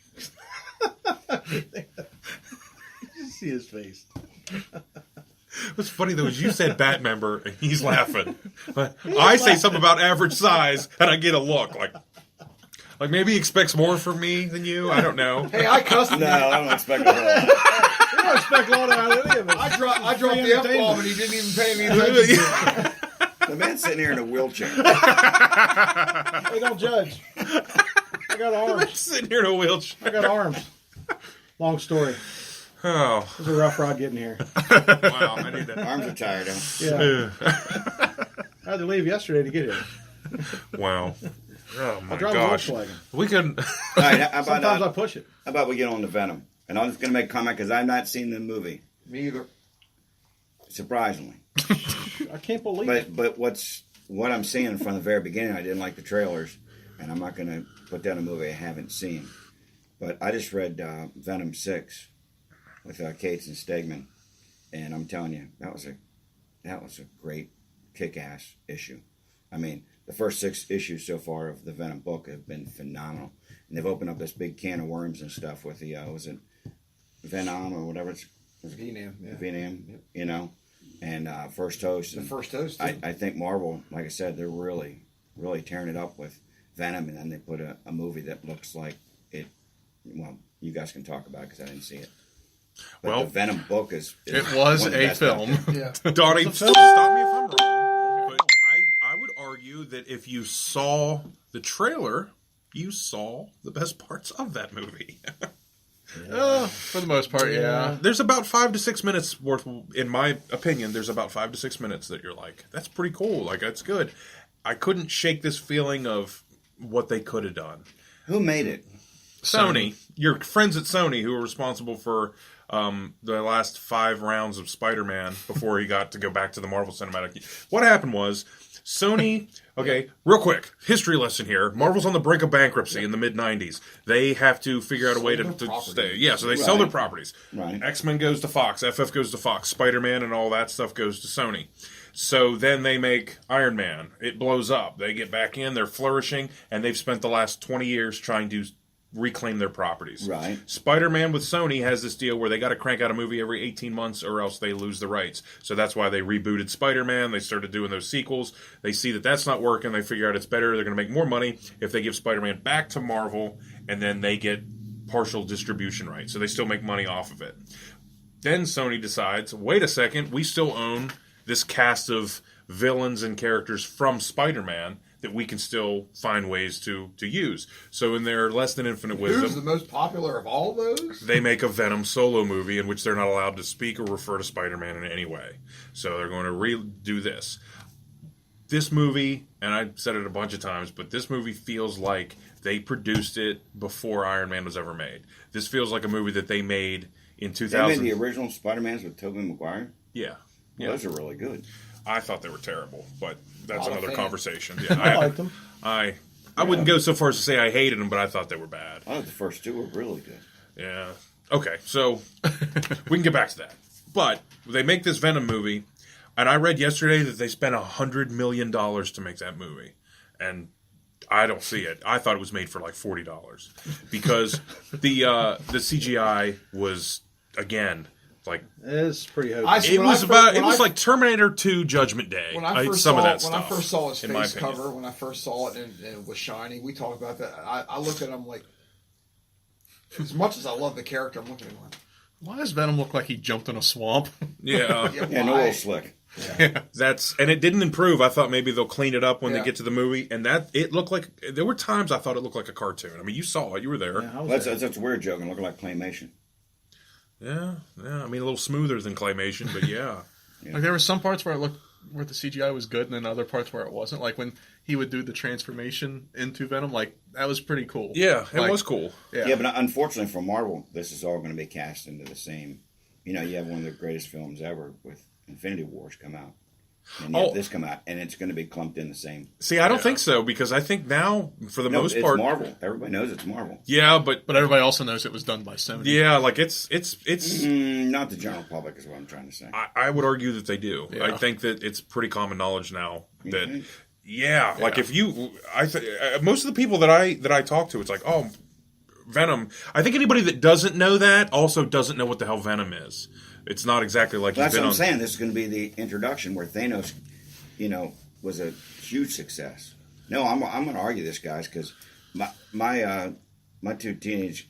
You see his face. What's funny though is you said Bat member and he's laughing. I say something about average size and I get a look like maybe he expects more from me than you. I don't know. Hey, I cussed him. No, I don't expect a lot. You don't expect a lot out of any of us. I dropped the F-bomb and he didn't even pay me attention. The man's sitting here in a wheelchair. Hey, don't judge. I got arms. Sitting here in a wheelchair. I got arms. Long story. Oh. It was a rough ride getting here. Wow, I need that. Arms are tired, huh? Yeah. I had to leave yesterday to get here. Wow. Oh my I drive gosh. a Volkswagen. We can. All right, how about, Sometimes I push it. How about we get on to Venom? And I'm just going to make a comment because I've not seen the movie. Me either. Surprisingly. I can't believe it. But what I'm seeing from the very beginning, I didn't like the trailers, and I'm not going to put down a movie I haven't seen. But I just read Venom 6 with Cates and Stegman, and I'm telling you, that was a great kick-ass issue. I mean, the first 6 issues so far of the Venom book have been phenomenal. And they've opened up this big can of worms and stuff with the, was it Venom or whatever it's... Venom, yeah. Venom, Yep. you know, and First Toast. The And First Toast, too. I think Marvel, like I said, they're really, really tearing it up with Venom, and then they put a movie that looks like it. Well, you guys can talk about it because I didn't see it. But Well, the Venom book is It was one of the a best out film. there. Yeah. Donnie, stop me if I'm wrong, but I would argue that if you saw the trailer, you saw the best parts of that movie. For the most part, yeah. There's about 5 to 6 minutes worth, in my opinion, there's about 5 to 6 minutes that you're like, that's pretty cool, like, that's good. I couldn't shake this feeling of what they could have done. Who made it? Sony, your friends at Sony who were responsible for the last 5 rounds of Spider-Man before he got to go back to the Marvel Cinematic. What happened was Sony, okay, real quick, history lesson here. Marvel's on the brink of bankruptcy in the mid-90s. They have to figure out a way to stay. Yeah, so they sell their properties. Right. X-Men goes to Fox, FF goes to Fox, Spider-Man and all that stuff goes to Sony. So then they make Iron Man. It blows up. They get back in, they're flourishing, and they've spent the last 20 years trying to reclaim their properties. Right. Spider-Man with Sony has this deal where they got to crank out a movie every 18 months or else they lose the rights. So that's why they rebooted Spider-Man. They started doing those sequels. They see that that's not working. They figure out it's better. They're going to make more money if they give Spider-Man back to Marvel and then they get partial distribution rights. So they still make money off of it. Then Sony decides, wait a second, we still own this cast of villains and characters from Spider-Man that we can still find ways to use. So in their less than infinite Who's the wisdom, most popular of all those? they make a Venom solo movie in which they're not allowed to speak or refer to Spider-Man in any way. So they're going to redo this. This movie, and I said it a bunch of times, but this movie feels like they produced it before Iron Man was ever made. This feels like a movie that they made in They 2000. made the original Spider-Mans with Tobey Maguire. Yeah. Well, those are really good. I thought they were terrible, but that's Not a another fan. conversation. Yeah, I liked them. I wouldn't go so far as to say I hated them, but I thought they were bad. I thought the first 2 were really good. Yeah. Okay, so we can get back to that. But they make this Venom movie, and I read yesterday that they spent $100 million to make that movie. And I don't see it. I thought it was made for like $40 because the CGI was, again, like It's pretty hokey. it was like Terminator 2 Judgment Day. When I first some saw of that when stuff. I first saw his in my face opinion. cover, when I first saw it and it was shiny, we talked about that. I looked at him like, as much as I love the character, I'm looking at him like, Why does Venom look like he jumped in a swamp? Yeah. Yeah, an why? oil slick. And it didn't improve. I thought maybe they'll clean it up when they Yeah. get to the movie. And that it looked like there were times I thought it looked like a cartoon. I mean, you saw it, you were there. Yeah, I was Well, there. that's a weird joke and looking like claymation. Yeah. I mean, a little smoother than claymation, but yeah. Like there were some parts where where the CGI was good, and then other parts where it wasn't. Like when he would do the transformation into Venom, like that was pretty cool. Yeah, it Like, was cool. Yeah, Yeah, but unfortunately for Marvel, this is all going to be cast into the same. You know, you have one of the greatest films ever with Infinity Wars come out. And you have this come out, and it's going to be clumped in the same. See, I don't think so because I think now, for the No, most it's part, Marvel. Everybody knows it's Marvel. yeah, but everybody also knows it was done by Sony. yeah, like it's. Not the general public is what I'm trying to say. I would argue that they do. Yeah. I think that it's pretty common knowledge now that. think? Yeah, like if you, most of the people that I talk to, it's like, oh, Venom. I think anybody that doesn't know that also doesn't know what the hell Venom is. It's not exactly like That's you've what been I'm on. saying. This is going to be the introduction where Thanos, was a huge success. No, I'm going to argue this, guys, because my 2 teenage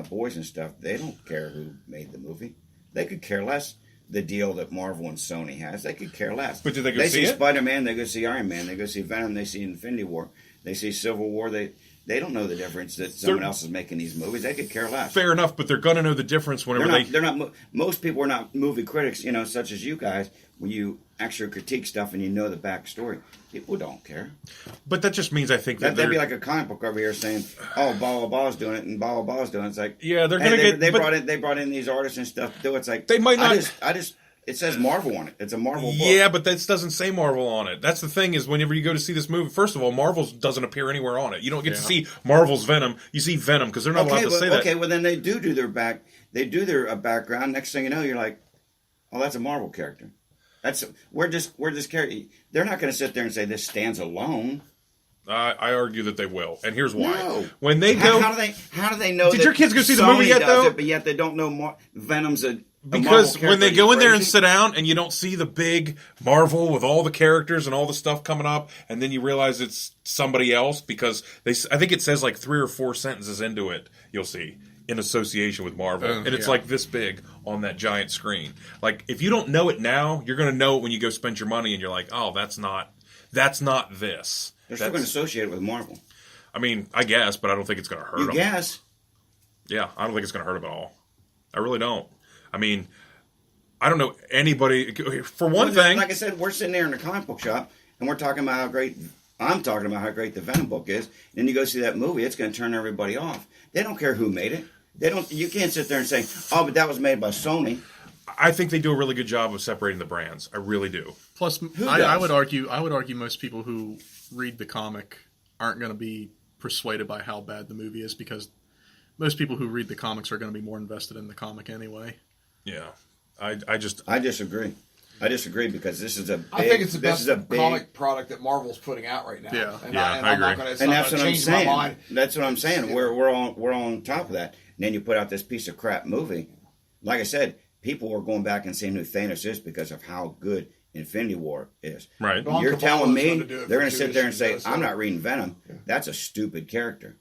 boys and stuff, they don't care who made the movie. They could care less the deal that Marvel and Sony has. They could care less. But did they go see it? Spider-Man, they go see Iron Man, they go see Venom, they see Infinity War, they see Civil War. They don't know the difference that someone else is making these movies. They could care less. Fair enough, but they're going to know the difference whenever They're not. Most people are not movie critics, such as you guys. When you actually critique stuff and you know the backstory, people don't care. But that just means I think that That'd be like a comic book over here saying, "Oh, blah blah blah's doing it," and blah blah blah's doing it. It's like, Yeah, they're hey, gonna get. They but brought in these artists and stuff to do it. It's like They might not- I just It says Marvel on it. It's a Marvel book. Yeah, but that doesn't say Marvel on it. That's the thing is whenever you go to see this movie, first of all, Marvel doesn't appear anywhere on it. You don't get to see Marvel's Venom. You see Venom because they're not allowed to say that. Okay, well then they do their background. Next thing you know, you're like, oh, that's a Marvel character. Where this character. They're not going to sit there and say this stands alone. I argue that they will, and here's why. No. When they go, how do they know? Did that your kids go see the Sony movie yet, does though? it, but yet they don't know Venom's a because Marvel when they character? go in there and Crazy? sit down, and you don't see the big Marvel with all the characters and all the stuff coming up, and then you realize it's somebody else because I think it says like 3 or 4 sentences into it. You'll see in association with Marvel, and it's like this big on that giant screen. Like if you don't know it now, you're going to know it when you go spend your money, and you're like, oh, that's not this. They're still going to associate it with Marvel. I mean, I guess, but I don't think it's going to hurt them. You guess? Yeah, I don't think it's going to hurt them at all. I really don't. I mean, I don't know anybody. For one thing, like I said, we're sitting there in the comic book shop, and we're talking about how great. I'm talking about how great the Venom book is. And then you go see that movie, it's going to turn everybody off. They don't care who made it. They don't. You can't sit there and say, "Oh, but that was made by Sony." I think they do a really good job of separating the brands. I really do. Plus, I would argue most people who read the comic aren't going to be persuaded by how bad the movie is because most people who read the comics are going to be more invested in the comic anyway. Yeah, I disagree. I disagree because this is a big, I think it's the best comic product that Marvel's putting out right now. Yeah. I agree. And that's what I'm saying. That's what I'm saying. We're on top of that. And then you put out this piece of crap movie. Like I said, people are going back and seeing who Thanos is because of how good Infinity War is. Right. You're telling me they're going to sit there and say, I'm not reading Venom. Yeah. That's a stupid character.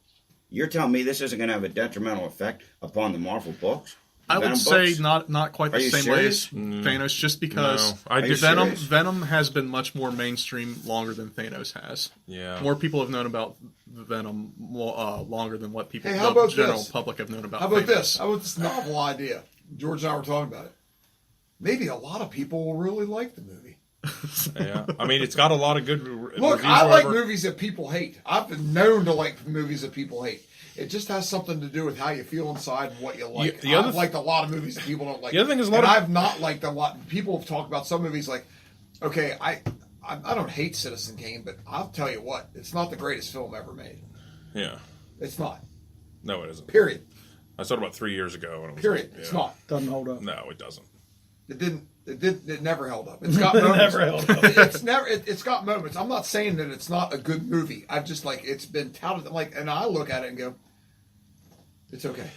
You're telling me this isn't going to have a detrimental effect upon the Marvel books? I would say not quite the same way as Thanos, just because Venom has been much more mainstream longer than Thanos has. Yeah, more people have known about Venom longer than what people, the general public, have known about. How about Thanos. this? How about this novel idea? George and I were talking about it. Maybe a lot of people will really like the movie. Yeah, I mean, it's got a lot of good. Look, I like movies that people hate. I've been known to like movies that people hate. It just has something to do with how you feel inside and what you like. I've liked a lot of movies that people don't like. The other thing is I've not liked a lot. People have talked about some movies like, okay, I don't hate Citizen Kane, but I'll tell you what, it's not the greatest film ever made. Yeah. It's not. No, it isn't. Period. I saw it about 3 years ago. And Period. It's not. Doesn't hold up. No, it doesn't. It didn't. It never held up. It's got moments. Never held up. It's got moments. I'm not saying that it's not a good movie. I've just it's been touted and I look at it and go, it's okay.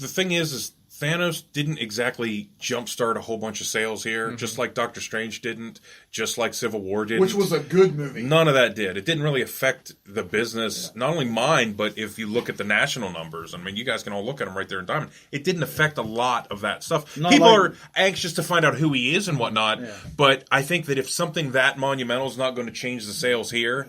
The thing is Thanos didn't exactly jumpstart a whole bunch of sales here, just like Doctor Strange didn't, just like Civil War didn't. Which was a good movie. None of that did. It didn't really affect the business, not only mine, but if you look at the national numbers. I mean, you guys can all look at them right there in Diamond. It didn't affect a lot of that stuff. People are anxious to find out who he is and whatnot, but I think that if something that monumental is not going to change the sales here,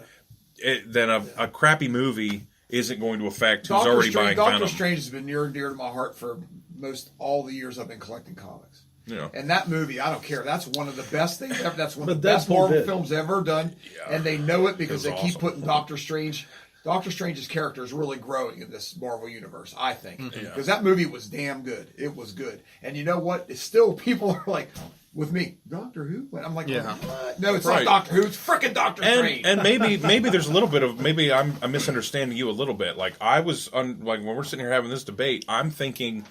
then a crappy movie isn't going to affect who's already buying Venom. Doctor Strange has been near and dear to my heart for most all the years I've been collecting comics. Yeah. And that movie, I don't care. That's one of the best things ever. That's one of the But best Marvel films ever done. Yeah. And they know it because It they was keep awesome. putting Doctor Strange. Doctor Strange's character is really growing in this Marvel universe, I think. Because that movie was damn good. It was good. And you know what? It's still, people are like, with me, Doctor Who? I'm like, what? No, it's not Doctor Who. It's frickin' Doctor Strange. And maybe there's a little bit of, maybe I'm misunderstanding you a little bit. Like I was like when we're sitting here having this debate, I'm thinking,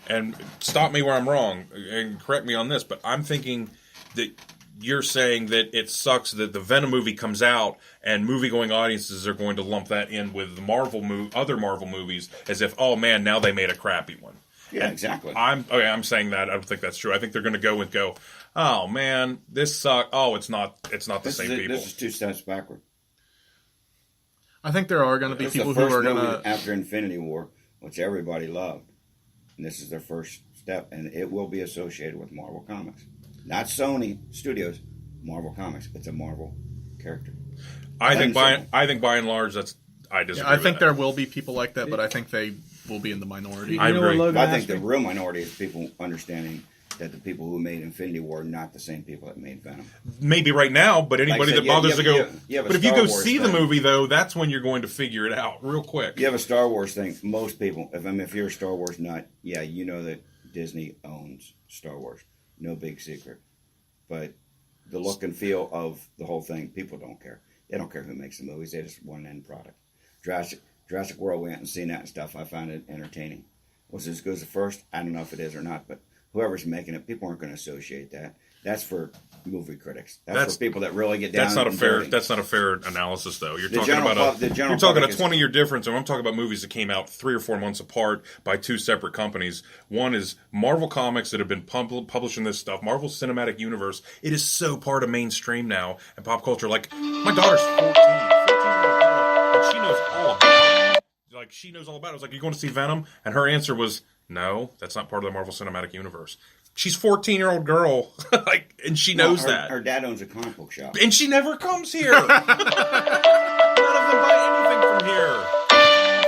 and stop me where I'm wrong and correct me on this, but I'm thinking that you're saying that it sucks that the Venom movie comes out and movie-going audiences are going to lump that in with the other Marvel movies as if, oh man, now they made a crappy one. Yeah, exactly. I'm saying that. I don't think that's true. I think they're going to go, oh man, this sucks. Oh, it's not the same people. This is 2 steps backward. I think there are going to be people who are going to after Infinity War, which everybody loved, and this is their first step, and it will be associated with Marvel Comics, not Sony Studios. Marvel Comics. It's a Marvel character. I think by and large, I disagree. I think there will be people like that, but I think they will be in the minority. I agree. I think the real minority is people understanding that the people who made Infinity War are not the same people that made Venom. Maybe right now, but anybody that bothers to go. But if you go see the movie, though, that's when you're going to figure it out real quick. You have a Star Wars thing. Most people, if you're a Star Wars nut, yeah, you know that Disney owns Star Wars. no big secret. But the look and feel of the whole thing, people don't care. They don't care who makes the movies. They just want an end product. Jurassic World, we went and seen that and stuff. I found it entertaining. Was it as good as the first? I don't know if it is or not, but whoever's making it, people aren't going to associate that. That's for movie critics. That's for people that really get down. That's not a fair. That's not a fair analysis, though. You're talking about you're talking a 20-year difference, and I'm talking about movies that came out 3 or 4 months apart by 2 separate companies. One is Marvel Comics that have been publishing this stuff. Marvel Cinematic Universe. It is so part of mainstream now and pop culture. Like my daughter's 14 and she knows all about it. Like she knows all about it. I was like, "You going to see Venom?" And her answer was, "No, that's not part of the Marvel Cinematic Universe." She's 14-year-old girl, like, and she knows that. Her dad owns a comic book shop, and she never comes here. None of them buy anything from here. I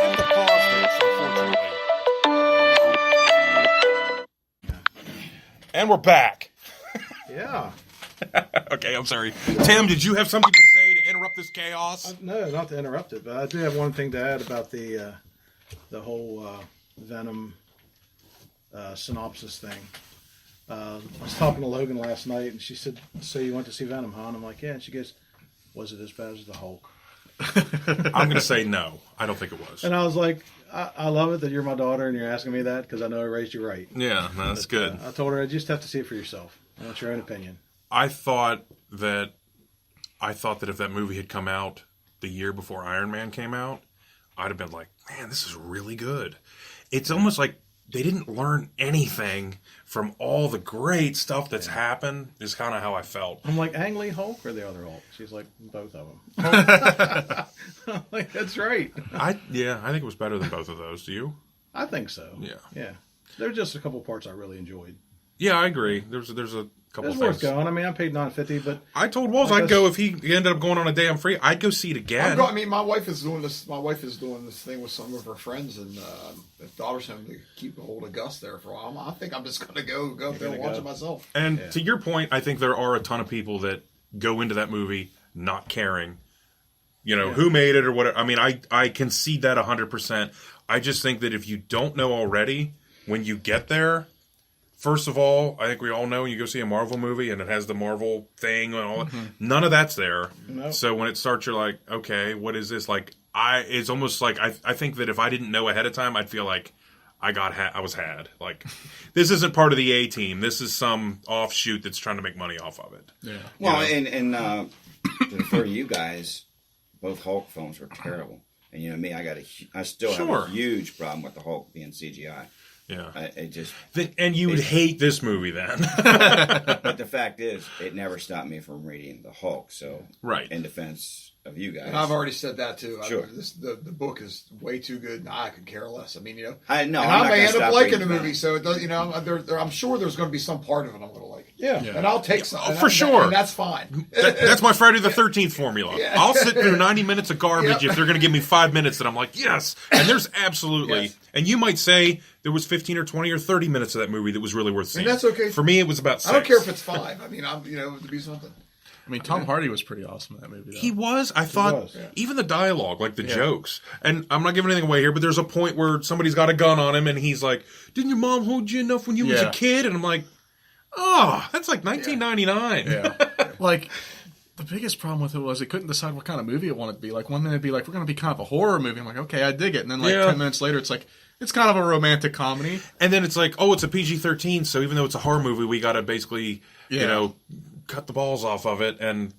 have to pause this, unfortunately. And we're back. Yeah. Okay, I'm sorry, Tim. Did you have something to say to interrupt this chaos? No, not to interrupt it, but I do have one thing to add about the whole Venom synopsis thing. I was talking to Logan last night, and she said, "So you went to see Venom, huh?" And I'm like, "Yeah." And she goes, "Was it as bad as the Hulk?" I'm going to say no. I don't think it was. And I was like, I love it that you're my daughter and you're asking me that because I know I raised you right. Yeah, no, that's good. I told her I just have to see it for yourself. I want your own opinion. I thought that if that movie had come out the year before Iron Man came out, I'd have been like, man, this is really good. It's almost like they didn't learn anything from all the great stuff that's happened, is kind of how I felt. I'm like, Ang Lee Hulk or the other Hulk? She's like, both of them. I'm like, that's right. I think it was better than both of those. Do you? I think so. Yeah. Yeah. There's just a couple parts I really enjoyed. Yeah, I agree. There's a couple It's things. worth going. I mean, I paid $9.50, but I told Walls I'd go if he ended up going on a day I'm free. I'd go see it again. I mean, my wife is doing this. My wife is doing this thing with some of her friends, and if daughter's having to keep a hold of Gus there for a while, I think I'm just going to go up there and watch it myself. And to your point, I think there are a ton of people that go into that movie not caring, who made it or whatever. I mean, I concede that 100%. I just think that if you don't know already, when you get there, first of all, I think we all know when you go see a Marvel movie and it has the Marvel thing and all that, none of that's there. No. So when it starts, you're like, okay, what is this? Like, it's almost like I think that if I didn't know ahead of time, I'd feel like I was had. Like, this isn't part of the A team. This is some offshoot that's trying to make money off of it. Yeah. Well, and to refer to you guys, both Hulk films were terrible. And me, I still have a huge problem with the Hulk being CGI. Yeah. And you would hate this movie then. But the fact is, it never stopped me from reading the Hulk. So, right. In defense of you guys, and I've already said that too. Sure. The book is way too good, and I could care less. I mean, I may end up liking the movie, so it does. I'm sure there's going to be some part of it I'm going to like. Yeah. And I'll take some for sure. and that's fine. That's my Friday the 13th formula. Yeah. I'll sit through 90 minutes of garbage if they're going to give me 5 minutes that I'm like, yes. And there's absolutely, and you might say there was 15 or 20 or 30 minutes of that movie that was really worth seeing. And that's okay. For me, it was about 6. I don't care if it's 5. I mean, to be something. I mean, Tom Hardy was pretty awesome in that movie, though. He was. I thought even the dialogue, like the jokes. And I'm not giving anything away here, but there's a point where somebody's got a gun on him and he's like, didn't your mom hold you enough when you was a kid? And I'm like, oh, that's like 1999. Yeah. Like, the biggest problem with it was it couldn't decide what kind of movie it wanted to be. Like, 1 minute it'd be like, we're going to be kind of a horror movie. I'm like, okay, I dig it. And then 10 minutes later, it's like, it's kind of a romantic comedy. And then it's like, oh, it's a PG-13, so even though it's a horror movie, we got to basically, cut the balls off of it and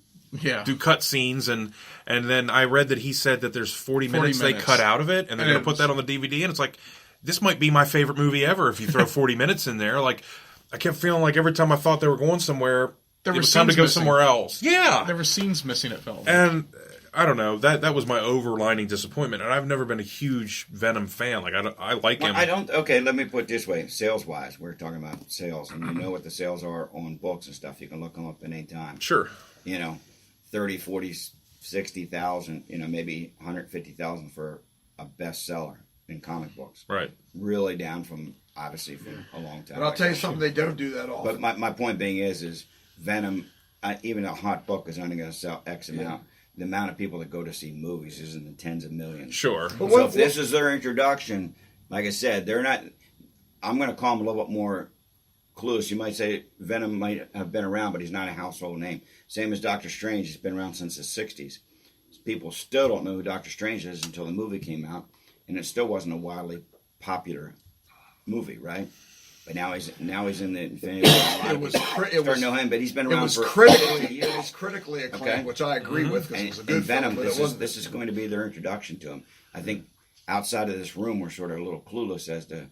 do cut scenes. And then I read that he said that there's 40 minutes they cut out of it, and they're going to put that on the DVD. And it's like, this might be my favorite movie ever if you throw 40 minutes in there. Like, I kept feeling like every time I thought they were going somewhere, it was time to go somewhere else. Yeah. There were scenes missing at film. And I don't know. That was my overlining disappointment. And I've never been a huge Venom fan. Like, I like him. Okay, let me put it this way. Sales-wise, we're talking about sales. And you know what the sales are on books and stuff. You can look them up at any time. Sure. 30, 40, 60,000, maybe 150,000 for a bestseller in comic books. Right. Really down from, obviously, for a long time. But I'll tell you something, they don't do that often. But my point being is Venom, even a hot book is only going to sell X amount. The amount of people that go to see movies is in the tens of millions. Sure. So if this is their introduction, like I said, they're not. I'm going to call them a little bit more clueless. You might say Venom might have been around, but he's not a household name. Same as Doctor Strange. He's been around since the 60s. People still don't know who Doctor Strange is until the movie came out, and it still wasn't a wildly popular movie, right? But now he's in the Infinity War. It was starting to know him, but he's been around for critically. It was critically acclaimed, okay. which I agree with because it was a good Venom. film. This is going to be their introduction to him. I think outside of this room, we're sort of a little clueless as to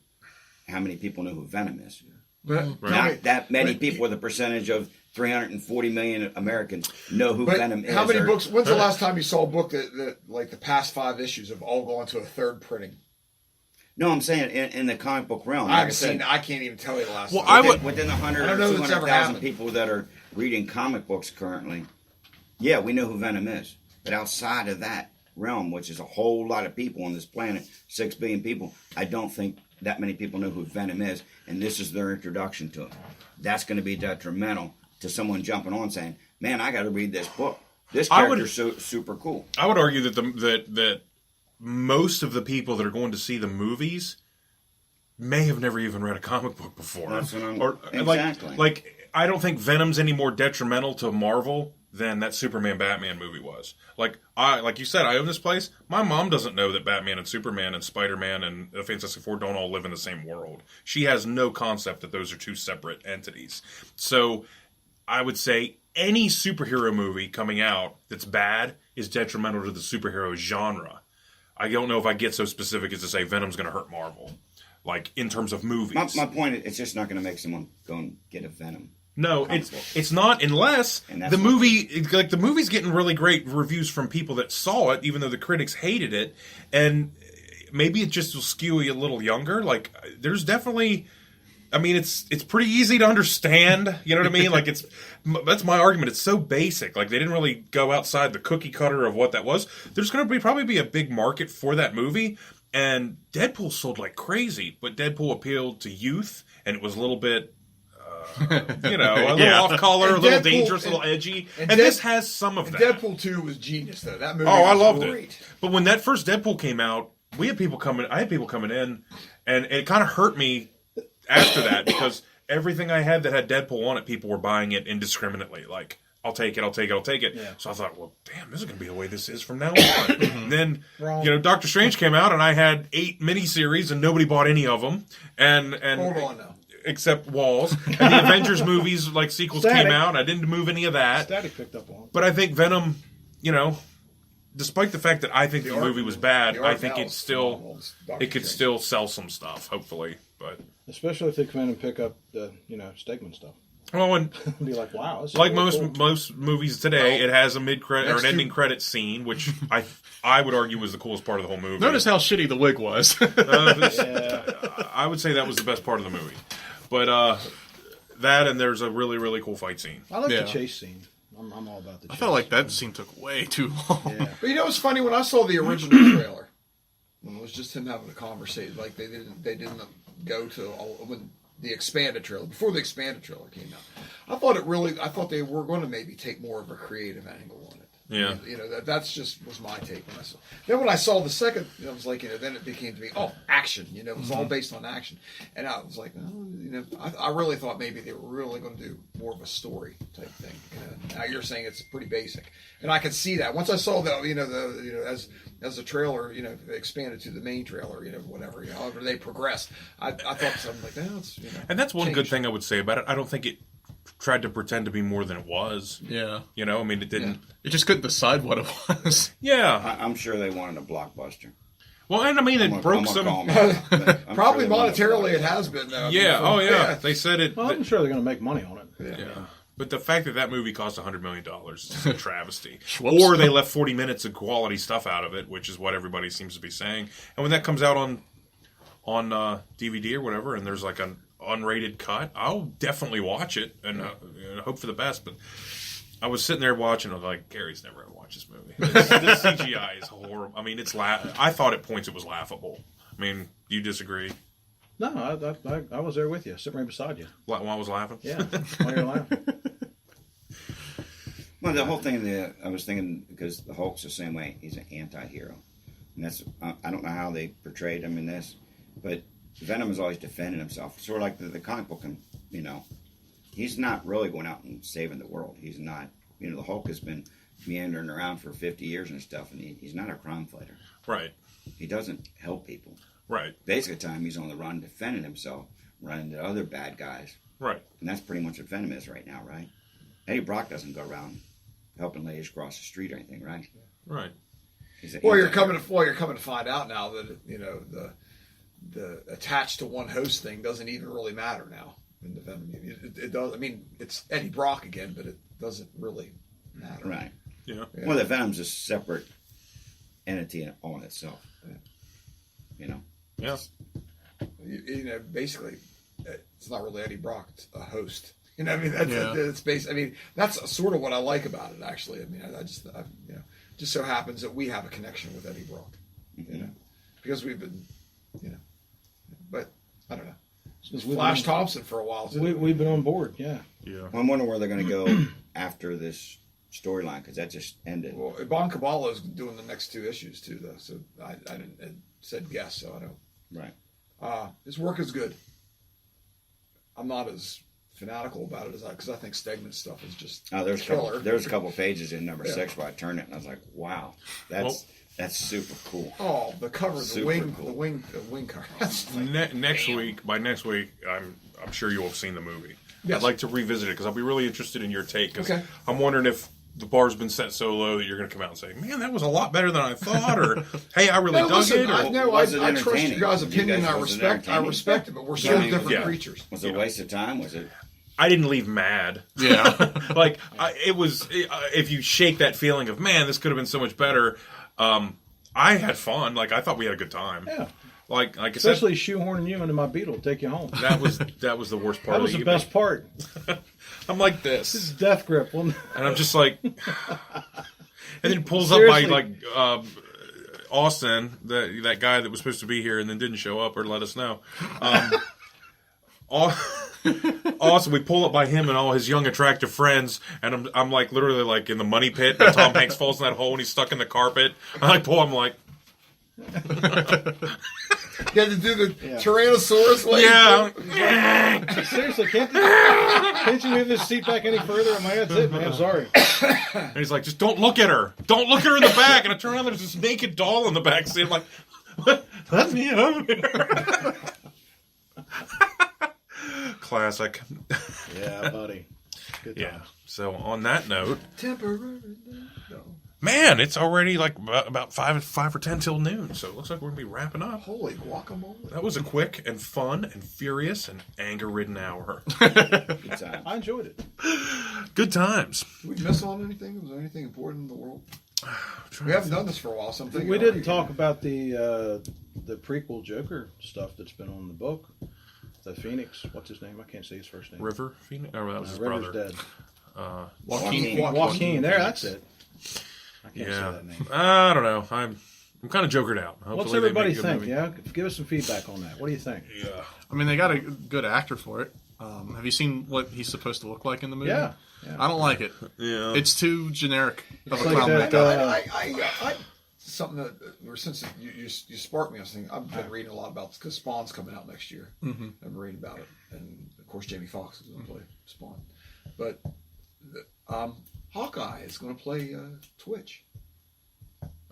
how many people know who Venom is. But, Not that many people, with a percentage of 340 million Americans, know who Venom is. How many books? When's the last time you saw a book that like the past 5 issues have all gone to a third printing? No, I'm saying in the comic book realm. I haven't seen. I can't even tell you the last. Well, time. Within the 100 or 200,000 people that are reading comic books currently, yeah, we know who Venom is. But outside of that realm, which is a whole lot of people on this planet, 6 billion people, I don't think that many people know who Venom is, and this is their introduction to him. That's going to be detrimental to someone jumping on saying, "Man, I got to read this book. This character's so super cool." I would argue that that most of the people that are going to see the movies may have never even read a comic book before. That's what exactly. Like I don't think Venom's any more detrimental to Marvel than that Superman Batman movie was. Like you said, I own this place. My mom doesn't know that Batman and Superman and Spider-Man and the Fantastic Four don't all live in the same world. She has no concept that those are two separate entities. So I would say any superhero movie coming out that's bad is detrimental to the superhero genre. I don't know if I get so specific as to say Venom's going to hurt Marvel, like in terms of movies. My point is, it's just not going to make someone go and get a Venom. No, it's not unless the movie, like the movie's getting really great reviews from people that saw it, even though the critics hated it, and maybe it just will skew you a little younger. Like there's definitely, I mean, it's pretty easy to understand. You know what I mean? Like that's my argument. It's so basic. Like they didn't really go outside the cookie cutter of what that was. There's going to probably be a big market for that movie. And Deadpool sold like crazy, but Deadpool appealed to youth, and it was a little bit, a little off color, a little dangerous, a little edgy. And this has some of that. Deadpool 2 was genius, though. That movie I was loved great. it. But when that first Deadpool came out, I had people coming in, and it kind of hurt me after that because everything I had that had Deadpool on it, people were buying it indiscriminately. Like, I'll take it. Yeah. So I thought, well, damn, this is going to be the way this is from now on. And then, Doctor Strange came out, and I had 8 miniseries, and nobody bought any of them. And hold on now. Except Walls. And the Avengers movies, like sequels came out, and I didn't move any of that. Static picked up on. But I think Venom, despite the fact that I think the movie was bad, I think it could still sell some stuff, hopefully. But especially if they come in and pick up the, Stegman stuff. Well, and be like, wow, this is like really most cool. most movies today, it has a mid-credit or an ending credit scene, which I would argue was the coolest part of the whole movie. Notice how shitty the wig was. I would say that was the best part of the movie. But that and there's a really, really cool fight scene. I like the chase scene. I'm all about the chase. I felt like that scene took way too long. Yeah. But it's funny when I saw the original trailer, when it was just him having a conversation, like they didn't go to when the expanded trailer, before the expanded trailer came out. I thought they were going to maybe take more of a creative angle on it. Yeah. That's just was my take when I saw. Then when I saw the second, I was like, then it became to me, action. It was all based on action, and I was like, I really thought maybe they were really going to do more of a story type thing. Now you're saying it's pretty basic, and I could see that once I saw as the trailer, expanded to the main trailer, whatever, however they progressed, I thought something like that. And that's one good thing I would say about it. I don't think it tried to pretend to be more than it was. Yeah. I mean, it didn't. Yeah. It just couldn't decide what it was. Yeah. I'm sure they wanted a blockbuster. Well, and I mean, it broke some. Probably monetarily, it has been. Yeah. Oh, yeah. They said it. Well, I'm sure they're going to make money on it. Yeah. But the fact that movie cost $100 million is a travesty. Or they left 40 minutes of quality stuff out of it, which is what everybody seems to be saying. And when that comes out on DVD or whatever, and there's like an unrated cut, I'll definitely watch it and hope for the best. But I was sitting there watching, I was like, Gary's never going to watch this movie. This CGI is horrible. I mean, I thought at points it was laughable. I mean, do you disagree? No, I was there with you, sitting right beside you. While I was laughing? Yeah, while you're laughing. Well, the whole thing, I was thinking, because the Hulk's the same way. He's an anti-hero. And that's, I don't know how they portrayed him in this, but Venom is always defending himself. Sort of like the comic book, and he's not really going out and saving the world. He's not. The Hulk has been meandering around for 50 years and stuff, and he's not a crime fighter. Right. He doesn't help people. Right. Basically, the time he's on the run defending himself, running to other bad guys. Right. And that's pretty much what Venom is right now, right? Eddie Brock doesn't go around helping ladies cross the street or anything, right? Right. Well, you're coming to find out now that the attached to one host thing doesn't even really matter now in the Venom movie. It does. I mean, it's Eddie Brock again, but it doesn't really matter. Right. Yeah. Well, the Venom's a separate entity all in itself. Yeah. Basically, it's not really Eddie Brock. It's a host. I mean, it's based. I mean, that's sort of what I like about it. Actually, I mean, just so happens that we have a connection with Eddie Brock. Because we've been, but I don't know. Flash Thompson for a while. We've been on board, yeah. Well, I'm wondering where they're going to go after this storyline, because that just ended. Well, Bon Caballo's doing the next 2 issues too, though. So I didn't said guess, so I don't. Right. His work is good. I'm not as fanatical about it as because I think Stegman's stuff is just killer. There's a couple pages in number 6 where I turned it and I was like, wow, that's super cool. Oh, the cover, the wing cover. By next week, I'm sure you will have seen the movie. Yes. I'd like to revisit it because I'll be really interested in your take. Because okay. I'm wondering if the bar's been set so low that you're going to come out and say, "Man, that was a lot better than I thought," or "Hey, I really dug it." I trust your guys' opinion. I respect it, but we're so different creatures. Was it a waste of time? Was it? I didn't leave mad. Yeah, it was. If you shake that feeling of, man, this could have been so much better. I had fun. I thought we had a good time. Yeah. Like I especially shoehorning you into my Beetle, take you home. That was the worst part. That was the best part. I'm like this. This is death grip, and I'm just like, and then it pulls seriously. Up by Austin, that guy that was supposed to be here and then didn't show up or let us know. Awesome. We pull up by him and all his young, attractive friends, and I'm literally in the money pit. And Tom Hanks falls in that hole and he's stuck in the carpet. I'm like. You had to do the Tyrannosaurus way. Yeah. Seriously, can't you move this seat back any further? That's it, man. I'm sorry. And he's like, just don't look at her. Don't look at her in the back. And I turn around, there's this naked doll in the back seat. I'm like, let me over here. Classic. Yeah, buddy. Good yeah. times. So on that note, temporary. Man, it's already about 5 or 10 till noon, so it looks like we're going to be wrapping up. Holy guacamole. That was a quick and fun and furious and anger-ridden hour. Good time. I enjoyed it. Good times. Did we miss on anything? Was there anything important in the world? We haven't done this for a while, so I'm thinking... We didn't talk about the prequel Joker stuff that's been on the book. The Phoenix, what's his name? I can't say his first name. River Phoenix? Oh, that was his River's brother. Dead. Joaquin. There, that's it. I can't say Yeah. that name. I don't know. I'm kind of jokered out. Hopefully What's they everybody make a good think? movie. Yeah, give us some feedback on that. What do you think? Yeah. I mean, they got a good actor for it. Have you seen what he's supposed to look like in the movie? Yeah. I don't like it. Yeah. It's too generic of a It's like clown that, makeup. Something that, since you sparked me, I was thinking, I've been reading a lot about this because Spawn's coming out next year. Mm-hmm. I've been reading about it. And, of course, Jamie Foxx is going to play Spawn. But Hawkeye is going to play Twitch.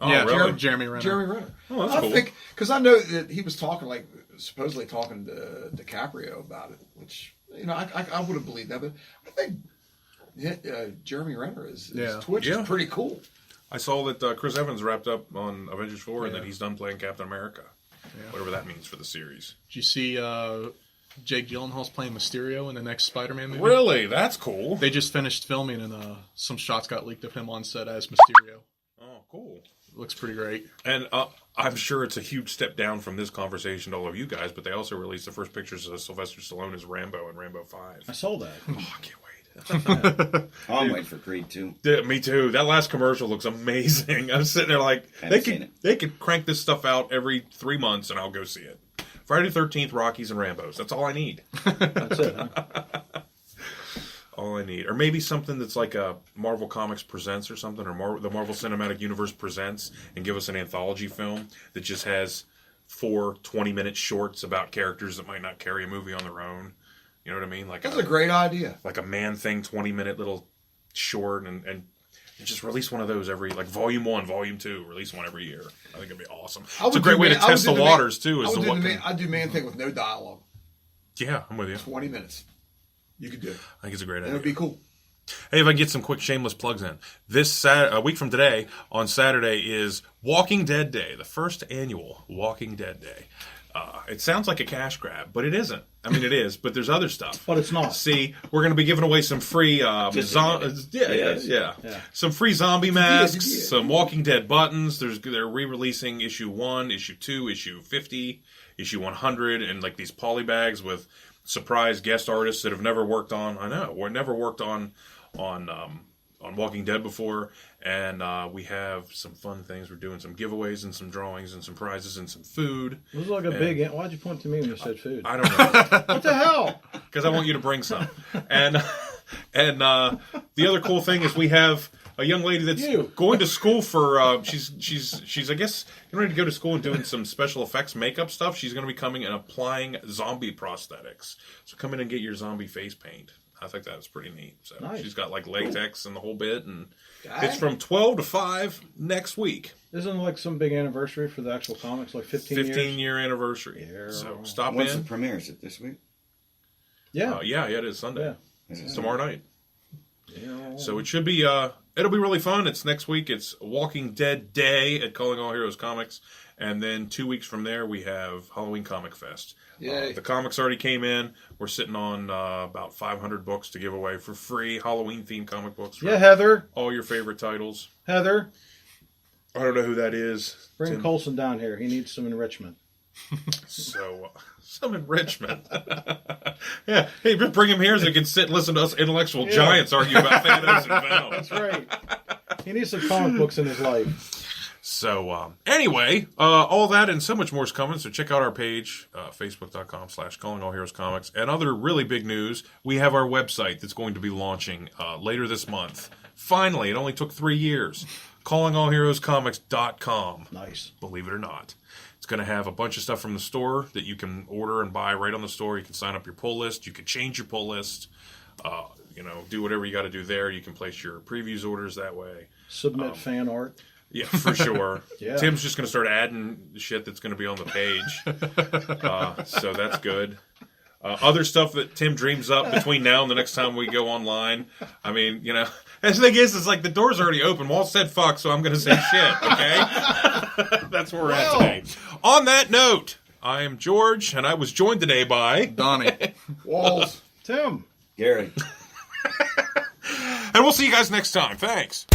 Oh, yeah, really? Jeremy Renner. Jeremy Renner. Oh, that's cool. think, because I know that he was talking, supposedly talking to DiCaprio about it, which, I would have believed that. But I think Jeremy Renner is Twitch is pretty cool. I saw that Chris Evans wrapped up on Avengers 4 and that he's done playing Captain America. Yeah. Whatever that means for the series. Did you see Jake Gyllenhaal's playing Mysterio in the next Spider-Man movie? Really? That's cool. They just finished filming and some shots got leaked of him on set as Mysterio. Oh, cool. Looks pretty great. And I'm sure it's a huge step down from this conversation to all of you guys, but they also released the first pictures of Sylvester Stallone as Rambo in Rambo 5. I saw that. Oh, I can't wait. I'm waiting for Creed 2. Yeah, me too. That last commercial looks amazing. I'm sitting there like, they could crank this stuff out every 3 months and I'll go see it. Friday the 13th, Rockies and Rambos. That's all I need. That's it, huh? All I need. Or maybe something that's like a Marvel Comics Presents or something, or the Marvel Cinematic Universe Presents, and give us an anthology film that just has 4 20-minute shorts about characters that might not carry a movie on their own. You know what I mean? Like That's a great idea. Like a Man Thing 20-minute little short, and just release one of those every, like Volume 1, Volume 2, release one every year. I think it'd be awesome. It's a great way to test the waters, too. I'd do Man Thing with no dialogue. Yeah, I'm with you. 20 minutes. You could do it. I think it's a great idea. It would be cool. Hey, if I can get some quick shameless plugs in. A week from today, on Saturday, is Walking Dead Day, the first annual Walking Dead Day. It sounds like a cash grab, but it isn't. I mean, it is, but there's other stuff. But it's not. See, we're going to be giving away some free, some free zombie masks, some Walking Dead buttons. They're re-releasing issue 1, issue 2, issue 50, issue 100, and like these poly bags with surprise guest artists that have never worked on. I know, or never worked on Walking Dead before, and we have some fun things. We're doing some giveaways and some drawings and some prizes and some food. It was like a big. Why'd you point to me when you said food? I don't know. What the hell? Because I want you to bring some. And the other cool thing is we have a young lady that's going to school for. She's I guess getting ready to go to school and doing some special effects makeup stuff. She's going to be coming and applying zombie prosthetics. So come in and get your zombie face paint. I think that's pretty neat. So nice. She's got like latex and the whole bit, and it's from 12 to 5 next week. Isn't like some big anniversary for the actual comics, like 15 years? 15-year anniversary. Yeah. So stop When's in. the premiere? Is it this week? Yeah. Yeah, it is Sunday. Yeah. It's tomorrow night. Yeah. So it should be, it'll be really fun. It's next week. It's Walking Dead Day at Calling All Heroes Comics. And then 2 weeks from there, we have Halloween Comic Fest. The comics already came in. We're sitting on about 500 books to give away for free, Halloween-themed comic books. Yeah, Heather. All your favorite titles. Heather. I don't know who that is. Bring Colson down here. He needs some enrichment. So, some enrichment. Yeah. Hey, bring him here so he can sit and listen to us intellectual giants argue about Thanos and Venom. That's right. He needs some comic books in his life. So, anyway, all that and so much more is coming. So check out our page, facebook.com/Calling All Heroes Comics. And other really big news, we have our website that's going to be launching later this month. Finally, it only took 3 years. CallingAllHeroesComics.com. Nice. Believe it or not. It's going to have a bunch of stuff from the store that you can order and buy right on the store. You can sign up your pull list. You can change your pull list. Do whatever you got to do there. You can place your previews orders that way. Submit fan art. Yeah, for sure. Yeah. Tim's just going to start adding shit that's going to be on the page. So that's good. Other stuff that Tim dreams up between now and the next time we go online. I mean, and the thing is, it's like the door's already open. Walt said fuck, so I'm going to say shit, okay? That's where we're at today. On that note, I am George, and I was joined today by... Donnie. Walls. Tim. Gary. And we'll see you guys next time. Thanks.